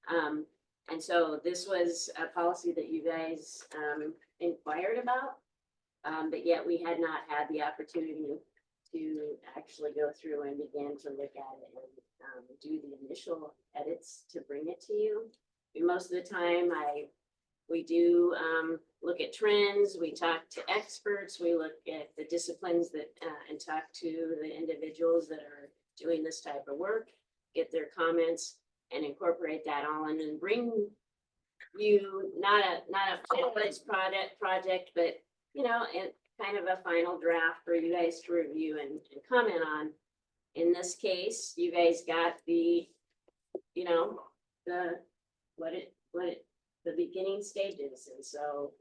And so this was a policy that you guys inquired about, but yet we had not had the opportunity to actually go through and begin to look at it and do the initial edits to bring it to you. And most of the time we do look at trends, we talk to experts, we look at the disciplines that and talk to the individuals that are doing this type of work, get their comments and incorporate that all in and bring you not a finalized project, but you know, and kind of a final draft for you guys to review and comment on. In this case, you guys got the, you know, the beginning stages. And so,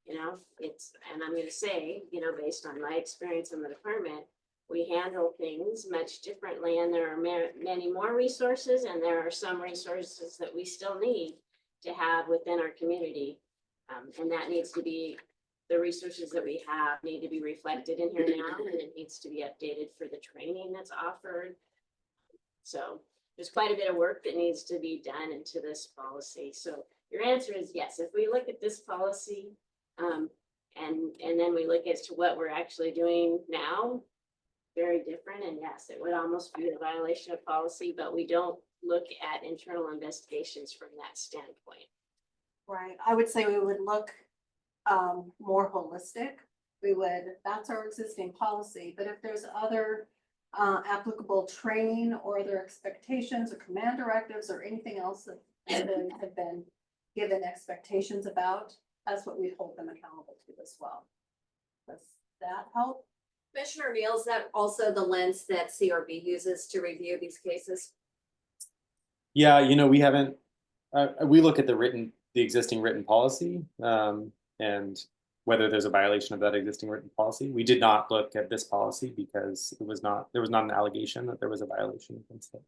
you know, and I'm going to say, you know, based on my experience in the department, we handle things much differently, and there are many more resources, and there are some resources that we still need to have within our community. And that needs to be, the resources that we have need to be reflected in here now, and it needs to be updated for the training that's offered. So there's quite a bit of work that needs to be done into this policy. So your answer is yes. If we look at this policy, and then we look as to what we're actually doing now, very different. And yes, it would almost be a violation of policy, but we don't look at internal investigations from that standpoint. Right, I would say we would look more holistic. That's our existing policy, but if there's other applicable training or other expectations or command directives or anything else that have been given expectations about, that's what we'd hold them accountable to as well. Does that help? Commissioner Neal, is that also the lens that CRB uses to review these cases? Yeah, you know, we haven't, we look at the existing written policy, and whether there's a violation of that existing written policy. We did not look at this policy because there was not an allegation that there was a violation against it.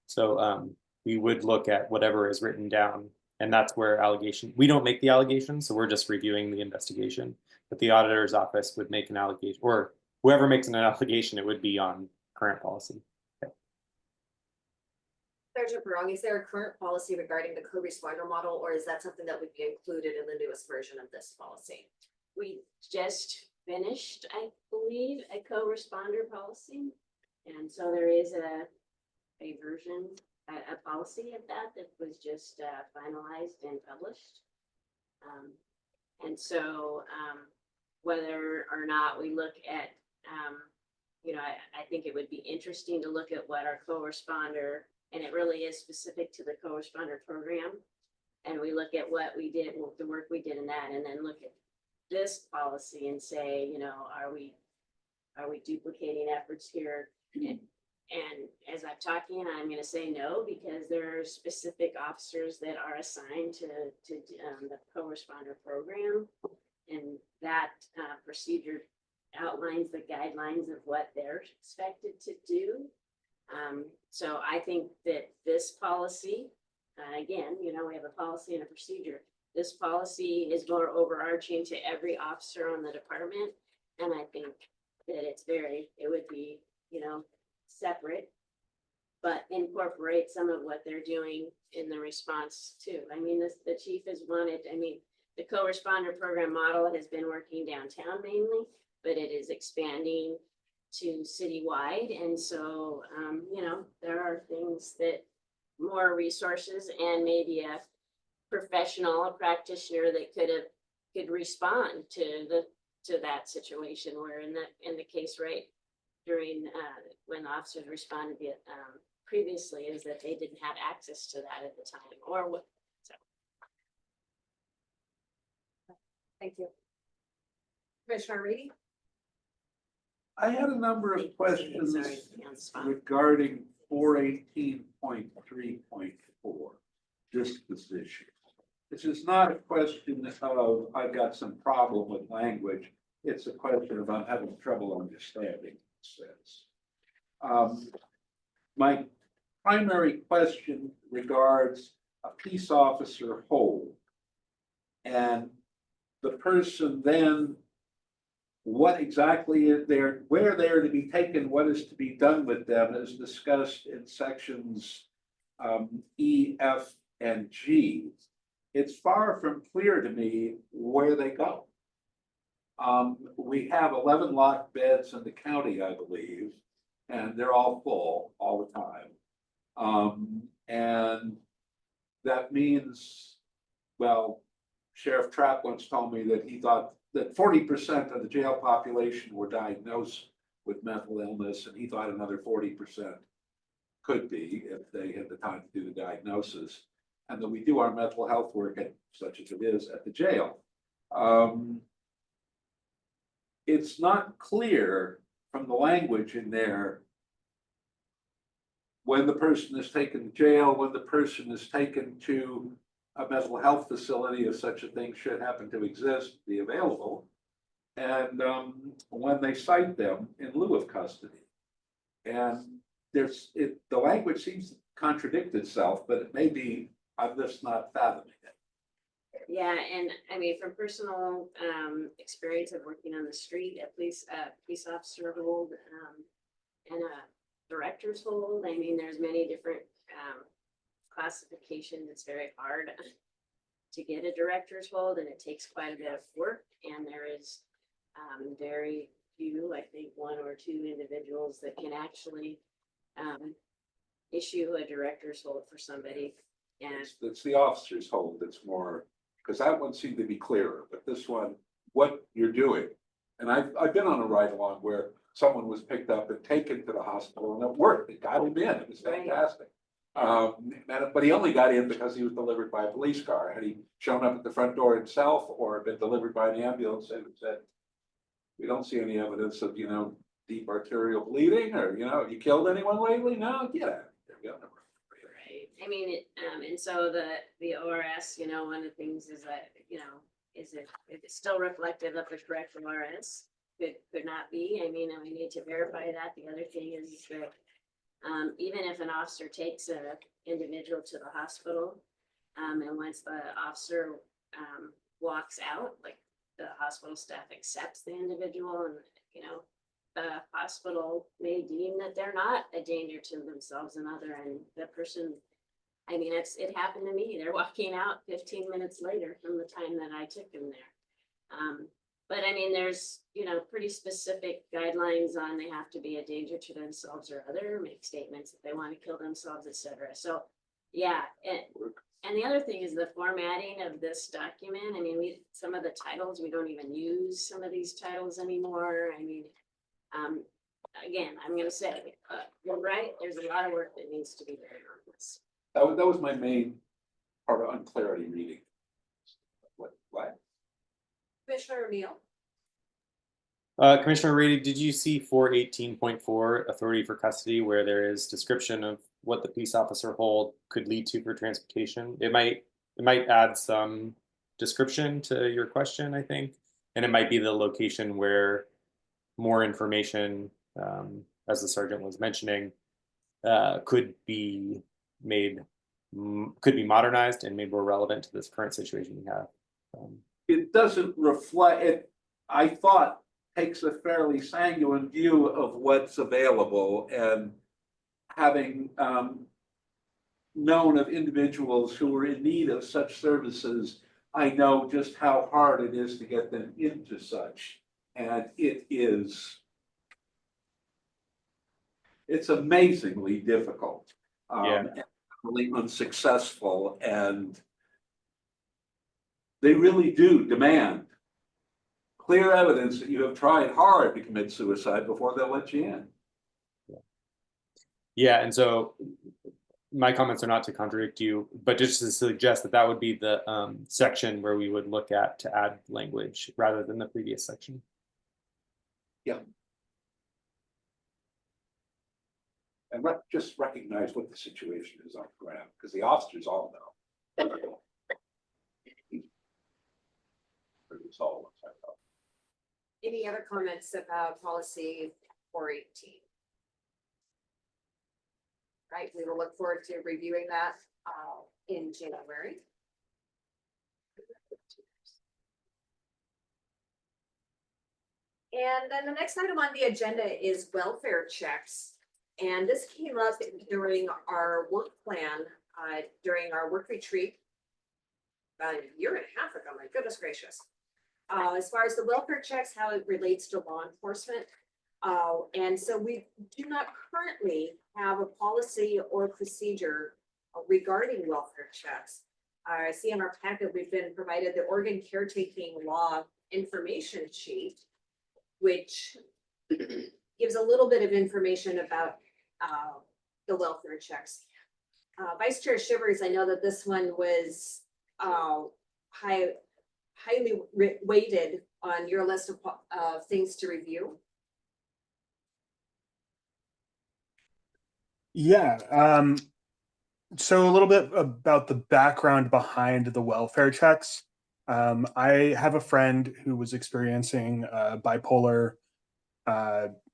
So we would look at whatever is written down, and that's where we don't make the allegation, so we're just reviewing the investigation. But the auditor's office would make an allegation, or whoever makes an allegation, it would be on current policy. Sergeant Barong, is there a current policy regarding the co-responder model, or is that something that would be included in the newest version of this policy? We just finished, I believe, a co-responder policy. And so there is a version, a policy of that was just finalized and published. And so whether or not we look at, you know, I think it would be interesting to look at what our co-responder, and it really is specific to the co-responder program. And we look at what we did, the work we did in that, and then look at this policy and say, you know, are we duplicating efforts here? And as I'm talking, I'm going to say no, because there are specific officers that are assigned to the co-responder program, and that procedure outlines the guidelines of what they're expected to do. So I think that this policy, again, you know, we have a policy and a procedure. This policy is more overarching to every officer on the department. And I think that it would be, you know, separate, but incorporate some of what they're doing in the response too. I mean, the chief has wanted, I mean, the co-responder program model has been working downtown mainly, but it is expanding to citywide. And so, you know, there are things that more resources and maybe a practitioner that could respond to to that situation where in the case right during, when the officers responded, previously is that they didn't have access to that at the time or what, so. Thank you. Commissioner Reedy? I had a number of questions Sorry, on the spot. regarding 418.3.4 disposition. This is not a question of I've got some problem with language. It's a question of I'm having trouble understanding what it says. My primary question regards a peace officer hold. And the person then, what exactly is there, where they're to be taken, what is to be done with them is discussed in sections E, F, and G. It's far from clear to me where they go. We have 11 locked beds in the county, I believe, and they're all full all the time. And that means, well, Sheriff Trapp once told me that he thought that 40% of the jail population were diagnosed with mental illness, and he thought another 40% could be if they had the time to do the diagnosis, and that we do our mental health work, such as it is, at the jail. It's not clear from the language in there when the person is taken to jail, when the person is taken to a mental health facility, if such a thing should happen to exist, be available, and when they cite them in lieu of custody. And the language seems to contradict itself, but it may be I'm just not fathoming it. Yeah, and I mean, from personal experience of working on the street, at least police officer hold and a director's hold, I mean, there's many different classifications. It's very hard to get a director's hold, and it takes quite a bit of work, and there is very few, I think 1 or 2 individuals that can actually issue a director's hold for somebody. And It's the officer's hold that's more, because that one seemed to be clearer, but this one, what you're doing. And I've been on a ride along where someone was picked up and taken to the hospital, and it worked. It got him in. It was fantastic. But he only got in because he was delivered by a police car. Had he shown up at the front door himself or been delivered by an ambulance, and said, we don't see any evidence of, deep arterial bleeding, or, have you killed anyone lately? No, get out of here. right, I mean, and so the ORS, one of the things is that, is if it's still reflective of the correct ORS, could not be. I mean, and we need to verify that. The other thing is that even if an officer takes an individual to the hospital, and once the officer walks out, like the hospital staff accepts the individual, and the hospital may deem that they're not a danger to themselves and other, and the person, I mean, it happened to me. They're walking out 15 minutes later from the time that I took them there. But I mean, there's, pretty specific guidelines on they have to be a danger to themselves or other, make statements if they want to kill themselves, etc. So, yeah. And the other thing is the formatting of this document. I mean, some of the titles, we don't even use some of these titles anymore. I mean, again, I'm going to say, you're right. There's a lot of work that needs to be done on this. That was my main part of unclarity reading. What? Commissioner O'Neill? Commissioner Reedy, did you see 418.4 authority for custody, where there is description of what the peace officer hold could lead to for transportation? It might add some description to your question, I think, and it might be the location where more information, as the sergeant was mentioning, could be modernized and made more relevant to this current situation we have. It doesn't reflect it. I thought takes a fairly sanguine view of what's available, and having known of individuals who are in need of such services, I know just how hard it is to get them into such, and it's amazingly difficult, and really unsuccessful, and they really do demand clear evidence that you have tried hard to commit suicide before they'll let you in. Yeah, and so my comments are not to contradict you, but just to suggest that that would be the section where we would look at to add language rather than the previous section. Yeah. And just recognize what the situation is on the ground, because the officers all know. It's all what's I thought. Any other comments about policy 418? Right, we will look forward to reviewing that in January. And then the next item on the agenda is welfare checks. And this came up during our work plan, during our work retreat about a year and a half ago, my goodness gracious. As far as the welfare checks, how it relates to law enforcement. And so we do not currently have a policy or procedure regarding welfare checks. I see in our packet, we've been provided the Oregon Caretaking Law information sheet, which gives a little bit of information about the welfare checks. Vice Chair Shivers, I know that this one was highly weighted on your list of things to review. Yeah, so a little bit about the background behind the welfare checks. I have a friend who was experiencing a bipolar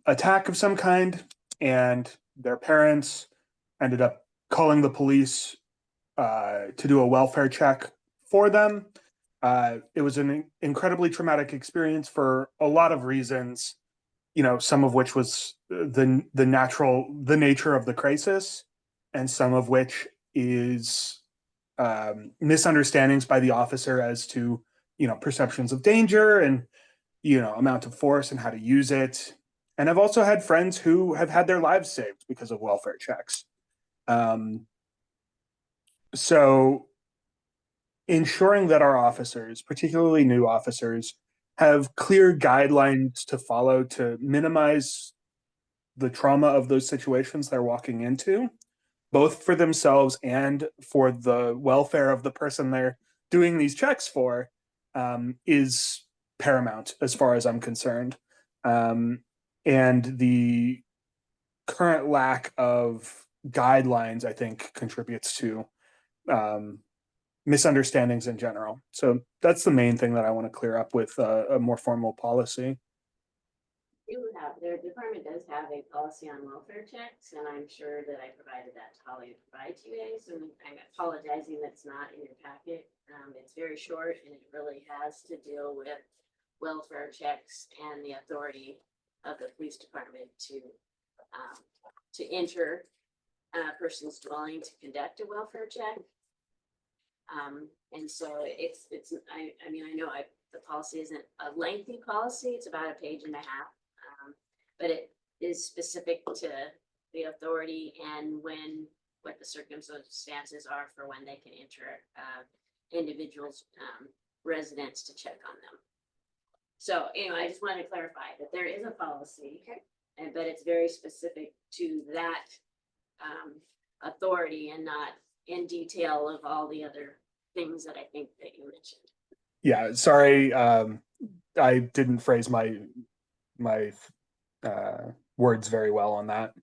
attack of some kind, and their parents ended up calling the police to do a welfare check for them. It was an incredibly traumatic experience for a lot of reasons, some of which was the nature of the crisis, and some of which is misunderstandings by the officer as to, perceptions of danger and, amount of force and how to use it. And I've also had friends who have had their lives saved because of welfare checks. So ensuring that our officers, particularly new officers, have clear guidelines to follow to minimize the trauma of those situations they're walking into, both for themselves and for the welfare of the person they're doing these checks for, is paramount as far as I'm concerned. And the current lack of guidelines, I think, contributes to misunderstandings in general. So that's the main thing that I want to clear up with a more formal policy. Their department does have a policy on welfare checks, and I'm sure that I provided that to Holly to provide to you guys, and I'm apologizing that's not in your packet. It's very short, and it really has to deal with welfare checks and the authority of the police department to enter a person's dwelling to conduct a welfare check. And so I mean, I know the policy isn't a lengthy policy, it's about a page and a half. But it is specific to the authority and what the circumstances are for when they can enter individuals' residence to check on them. So anyway, I just wanted to clarify that there is a policy, but it's very specific to that authority and not in detail of all the other things that I think that you mentioned. Yeah, sorry, I didn't phrase my words very well on that.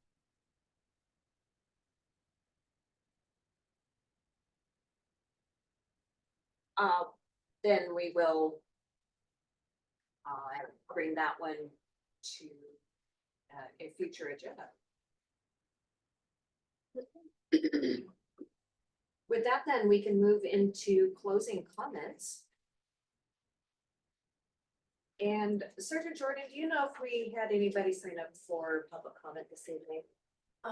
Then we will bring that one to a future agenda. With that, then we can move into closing comments. And Sergeant Jordan, do you know if we had anybody sign up for public comment this evening? I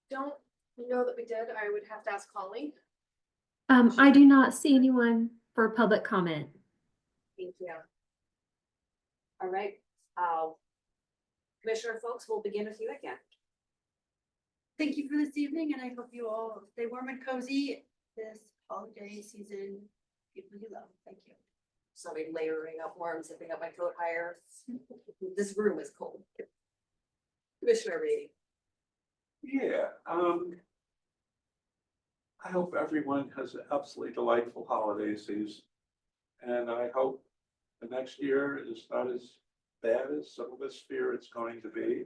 don't know that we did. I would have to ask Holly. I do not see anyone for public comment. Thank you. All right, Commissioner folks, we'll begin with you again. Thank you for this evening, and I hope you all stay warm and cozy this holiday season. People you love. Thank you. somebody layering up more, I'm zipping up my coat higher. This room is cold. Commissioner Reedy. Yeah, I hope everyone has an absolutely delightful holiday season. And I hope the next year is not as bad as some of us fear it's going to be.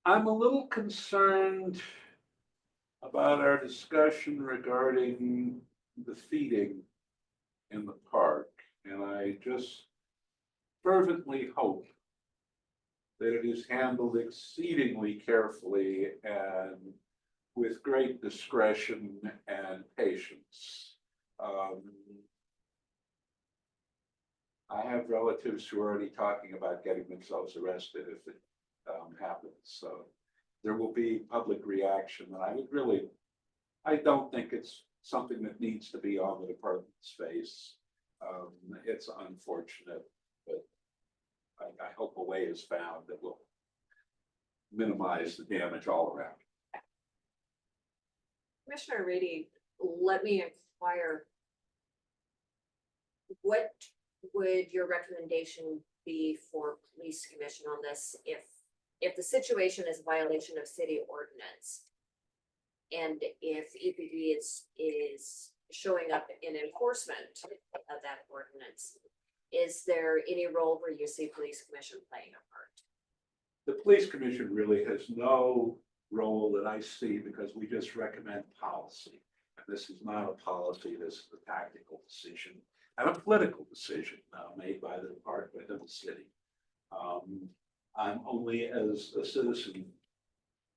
I'm a little concerned about our discussion regarding the feeding in the park. And I just fervently hope that it is handled exceedingly carefully and with great discretion and patience. I have relatives who are already talking about getting themselves arrested if it happens. So there will be public reaction. And I don't think it's something that needs to be on the department's face. It's unfortunate, but I hope a way is found that will minimize the damage all around. Commissioner Reedy, let me inquire. What would your recommendation be for police commission on this if the situation is a violation of city ordinance? And if EPD is showing up in enforcement of that ordinance, is there any role where you see police commission playing a part? The police commission really has no role that I see because we just recommend policy. And this is not a policy, this is a tactical decision and a political decision made by the department of the city. I'm only as a citizen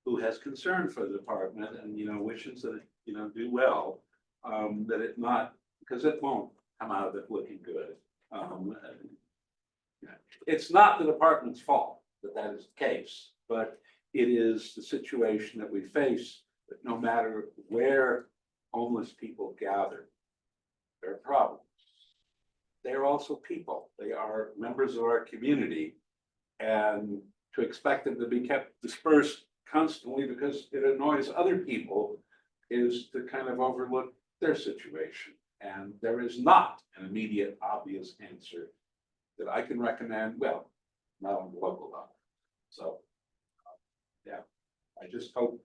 who has concern for the department and, wishes that it, do well, that it not, because it won't come out of it looking good. It's not the department's fault that is the case, but it is the situation that we face, that no matter where homeless people gather, there are problems. They're also people. They are members of our community. And to expect them to be kept dispersed constantly because it annoys other people is to kind of overlook their situation. And there is not an immediate, obvious answer that I can recommend, well, not on the local level. So, yeah, I just hope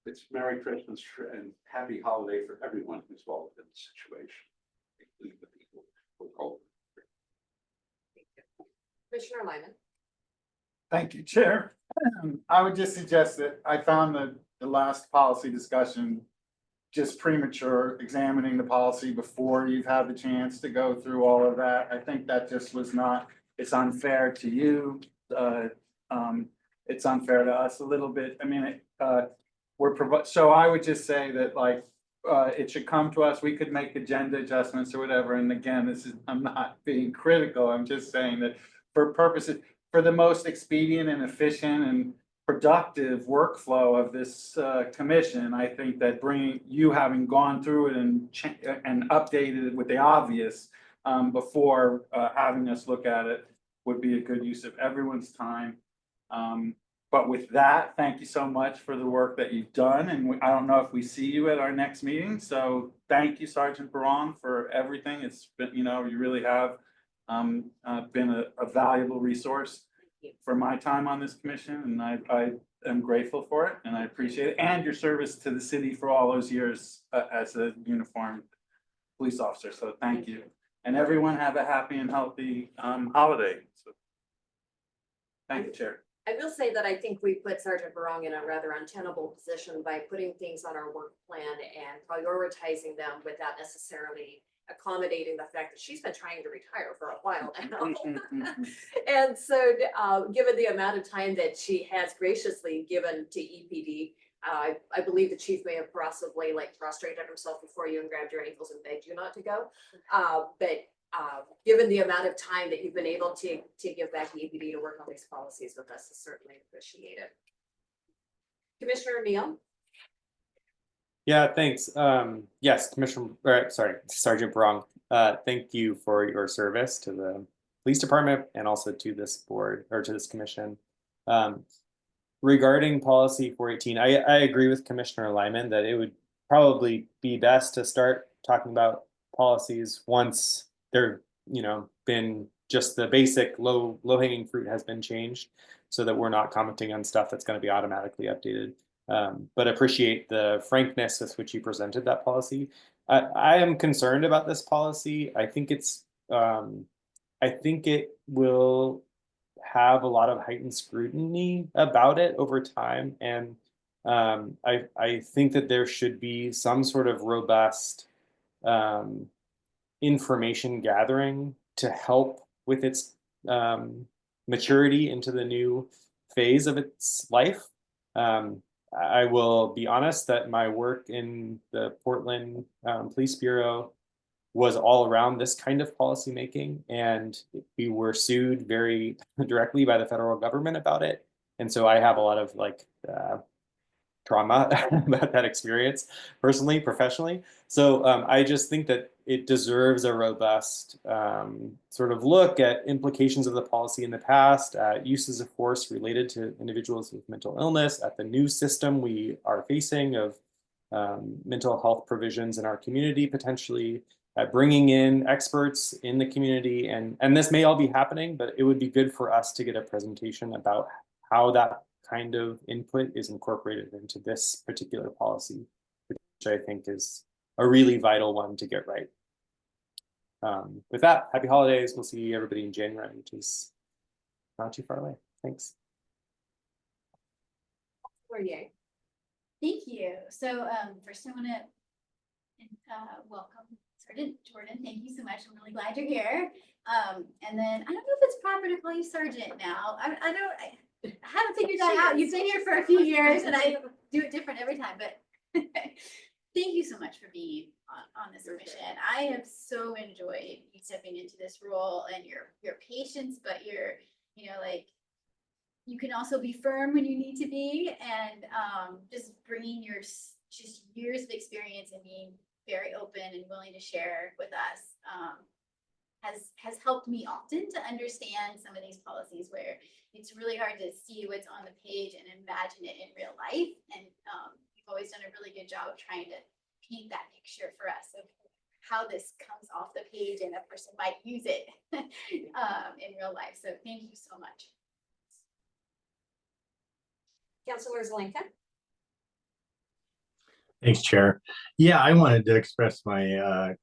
it's Merry Christmas and Happy Holiday for everyone who's involved in the situation, including the people who are cold. Commissioner Lyman. Thank you, Chair. I would just suggest that I found the last policy discussion just premature, examining the policy before you've had the chance to go through all of that. I think that just was not, it's unfair to you. It's unfair to us a little bit. I mean, so I would just say that it should come to us. We could make agenda adjustments or whatever. And again, I'm not being critical. I'm just saying that for the most expedient and efficient and productive workflow of this commission, I think that having gone through it and updated it with the obvious before having us look at it would be a good use of everyone's time. But with that, thank you so much for the work that you've done. And I don't know if we see you at our next meeting. So thank you, Sergeant Barong, for everything. It's been, you really have been a valuable resource for my time on this commission. And I am grateful for it and I appreciate it. And your service to the city for all those years as a uniformed police officer. So thank you. And everyone have a happy and healthy holiday. So, thank you, Chair. I will say that I think we put Sergeant Barong in a rather untenable position by putting things on our work plan and prioritizing them without necessarily accommodating the fact that she's been trying to retire for a while now. And so given the amount of time that she has graciously given to EPD, I believe the chief may have possibly prostrated himself before you and grabbed your ankles and begged you not to go. But given the amount of time that you've been able to give back to EPD to work on these policies with us is certainly appreciated. Commissioner Neal. Yeah, thanks. Yes, Sergeant Barong. Thank you for your service to the police department and also to this board or to this commission. regarding policy 418, I agree with Commissioner Lyman that it would probably be best to start talking about policies once they're, been just the basic low hanging fruit has been changed, so that we're not commenting on stuff that's going to be automatically updated. But appreciate the frankness with which you presented that policy. I am concerned about this policy. I think it will have a lot of heightened scrutiny about it over time, and I think that there should be some sort of robust information gathering to help with its maturity into the new phase of its life. I will be honest that my work in the Portland Police Bureau was all around this kind of policy making, and we were sued very directly by the federal government about it. And so I have a lot of trauma about that experience personally, professionally. So I just think that it deserves a robust sort of look at implications of the policy in the past, uses of force related to individuals with mental illness, at the new system we are facing of mental health provisions in our community, potentially bringing in experts in the community. And this may all be happening, but it would be good for us to get a presentation about how that kind of input is incorporated into this particular policy, which I think is a really vital one to get right. With that, happy holidays. We'll see everybody in January, which is not too far away. Thanks. Thank you. So first I want to welcome Sergeant Jordan. Thank you so much. I'm really glad you're here. And then I don't know if it's proper to call you Sergeant now. I haven't figured that out. You've been here for a few years and I do it different every time, but thank you so much for being on this mission. I have so enjoyed you stepping into this role and your patience, but you can also be firm when you need to be, and just bringing your just years of experience and being very open and willing to share with us has helped me often to understand some of these policies where it's really hard to see what's on the page and imagine it in real life. And you've always done a really good job of trying to paint that picture for us of how this comes off the page and a person might use it in real life. So thank you so much. Councilor Zelenka. Thanks, Chair. Yeah, I wanted to express my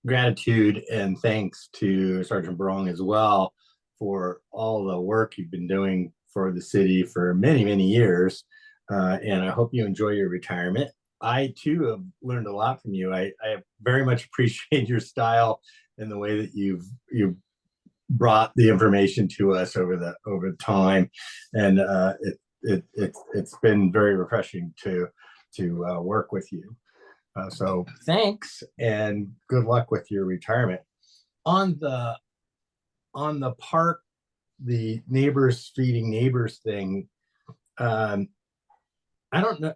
gratitude and thanks to Sergeant Barong as well for all the work you've been doing for the city for many, many years. And I hope you enjoy your retirement. I too have learned a lot from you. I very much appreciate your style and the way that you've brought the information to us over time. And it's been very refreshing to work with you. So thanks and good luck with your retirement. On the park, the neighbors feeding neighbors thing, I don't know.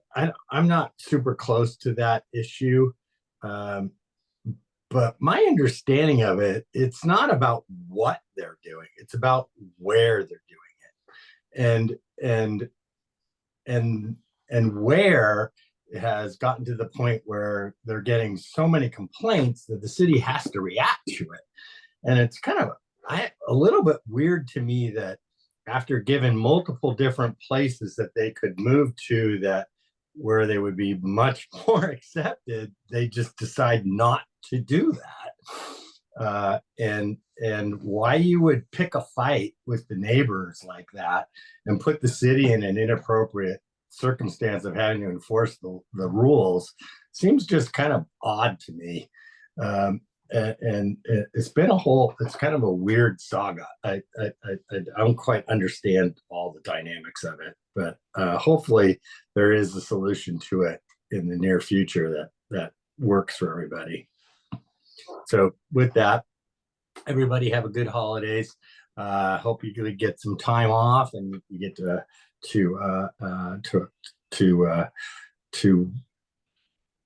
I'm not super close to that issue. But my understanding of it, it's not about what they're doing. It's about where they're doing it. And where it has gotten to the point where they're getting so many complaints that the city has to react to it. And it's kind of a little bit weird to me that after given multiple different places that they could move to that where they would be much more accepted, they just decide not to do that. And why you would pick a fight with the neighbors like that and put the city in an inappropriate circumstance of having to enforce the rules seems just kind of odd to me. And it's been it's kind of a weird saga. I don't quite understand all the dynamics of it, but hopefully there is a solution to it in the near future that works for everybody. So with that, everybody have a good holidays. Hope you could get some time off and you get to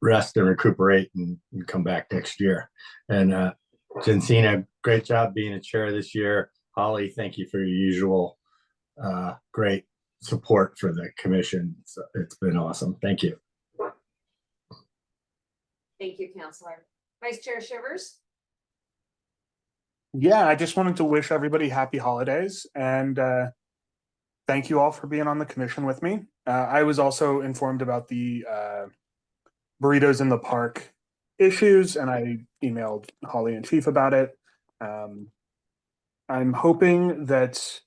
rest and recuperate and come back next year. And Jensina, great job being a chair this year. Holly, thank you for your usual great support for the commission. So it's been awesome. Thank you. Thank you, Counselor. Vice Chair Shivers? Yeah, I just wanted to wish everybody happy holidays and thank you all for being on the commission with me. I was also informed about the burritos in the park issues, and I emailed Holly and Chief about it. I'm hoping that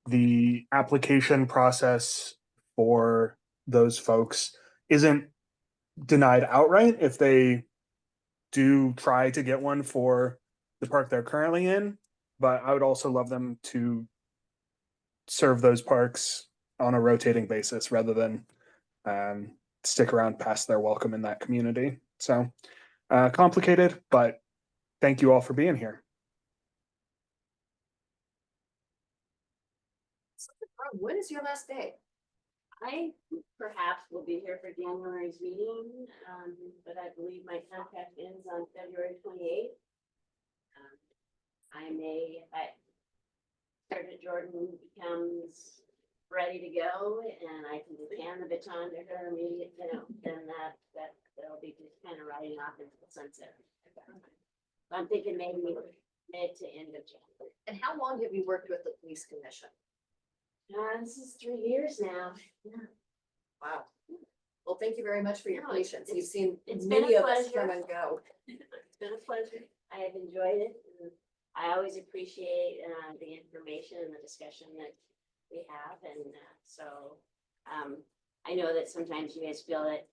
the application process for those folks isn't denied outright if they do try to get one for the park they're currently in, but I would also love them to serve those parks on a rotating basis rather than stick around past their welcome in that community. So complicated, but thank you all for being here. When is your last day? I perhaps will be here for January's meeting, but I believe my contract ends on February 28th. I may, if Sergeant Jordan becomes ready to go and I can hand the baton to her immediately, then that'll be just kind of riding off into the sunset. I'm thinking maybe mid to end of January. And how long have you worked with the police commission? This is 3 years now. Yeah. Wow. Well, thank you very much for your No, patience. it's- You've seen it's been many a of us pleasure. come and go. It's been a pleasure. I have enjoyed it. And I always appreciate the information and the discussion that we have. And I know that sometimes you guys feel that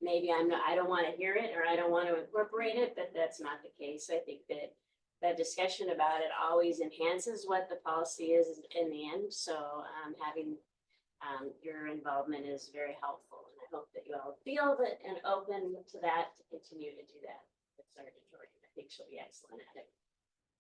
maybe I don't want to hear it or I don't want to incorporate it, but that's not the case. I think that discussion about it always enhances what the policy is in the end. So having your involvement is very helpful. And I hope that you all feel that and open to that to continue to do that with Sergeant Jordan. I think she'll be excellent at it.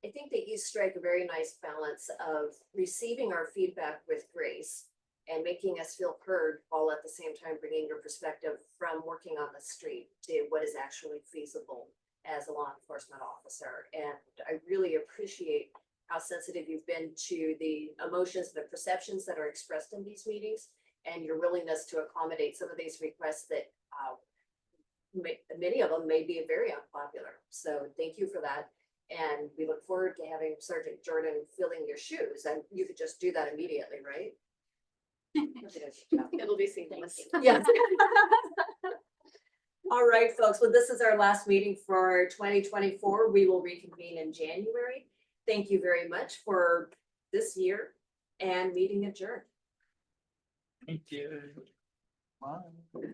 I think that you strike a very nice balance of receiving our feedback with grace and making us feel heard, all at the same time bringing your perspective from working on the street to what is actually feasible as a law enforcement officer. And I really appreciate how sensitive you've been to the emotions, the perceptions that are expressed in these meetings, and your willingness to accommodate some of these requests that many of them may be very unpopular. So thank you for that. And we look forward to having Sergeant Jordan filling your shoes, and you could just do that immediately, right? It'll be seamless. Yes. All right, folks. Well, this is our last meeting for 2024. We will reconvene in January. Thank you very much for this year, and meeting adjourned. Thank you. Bye.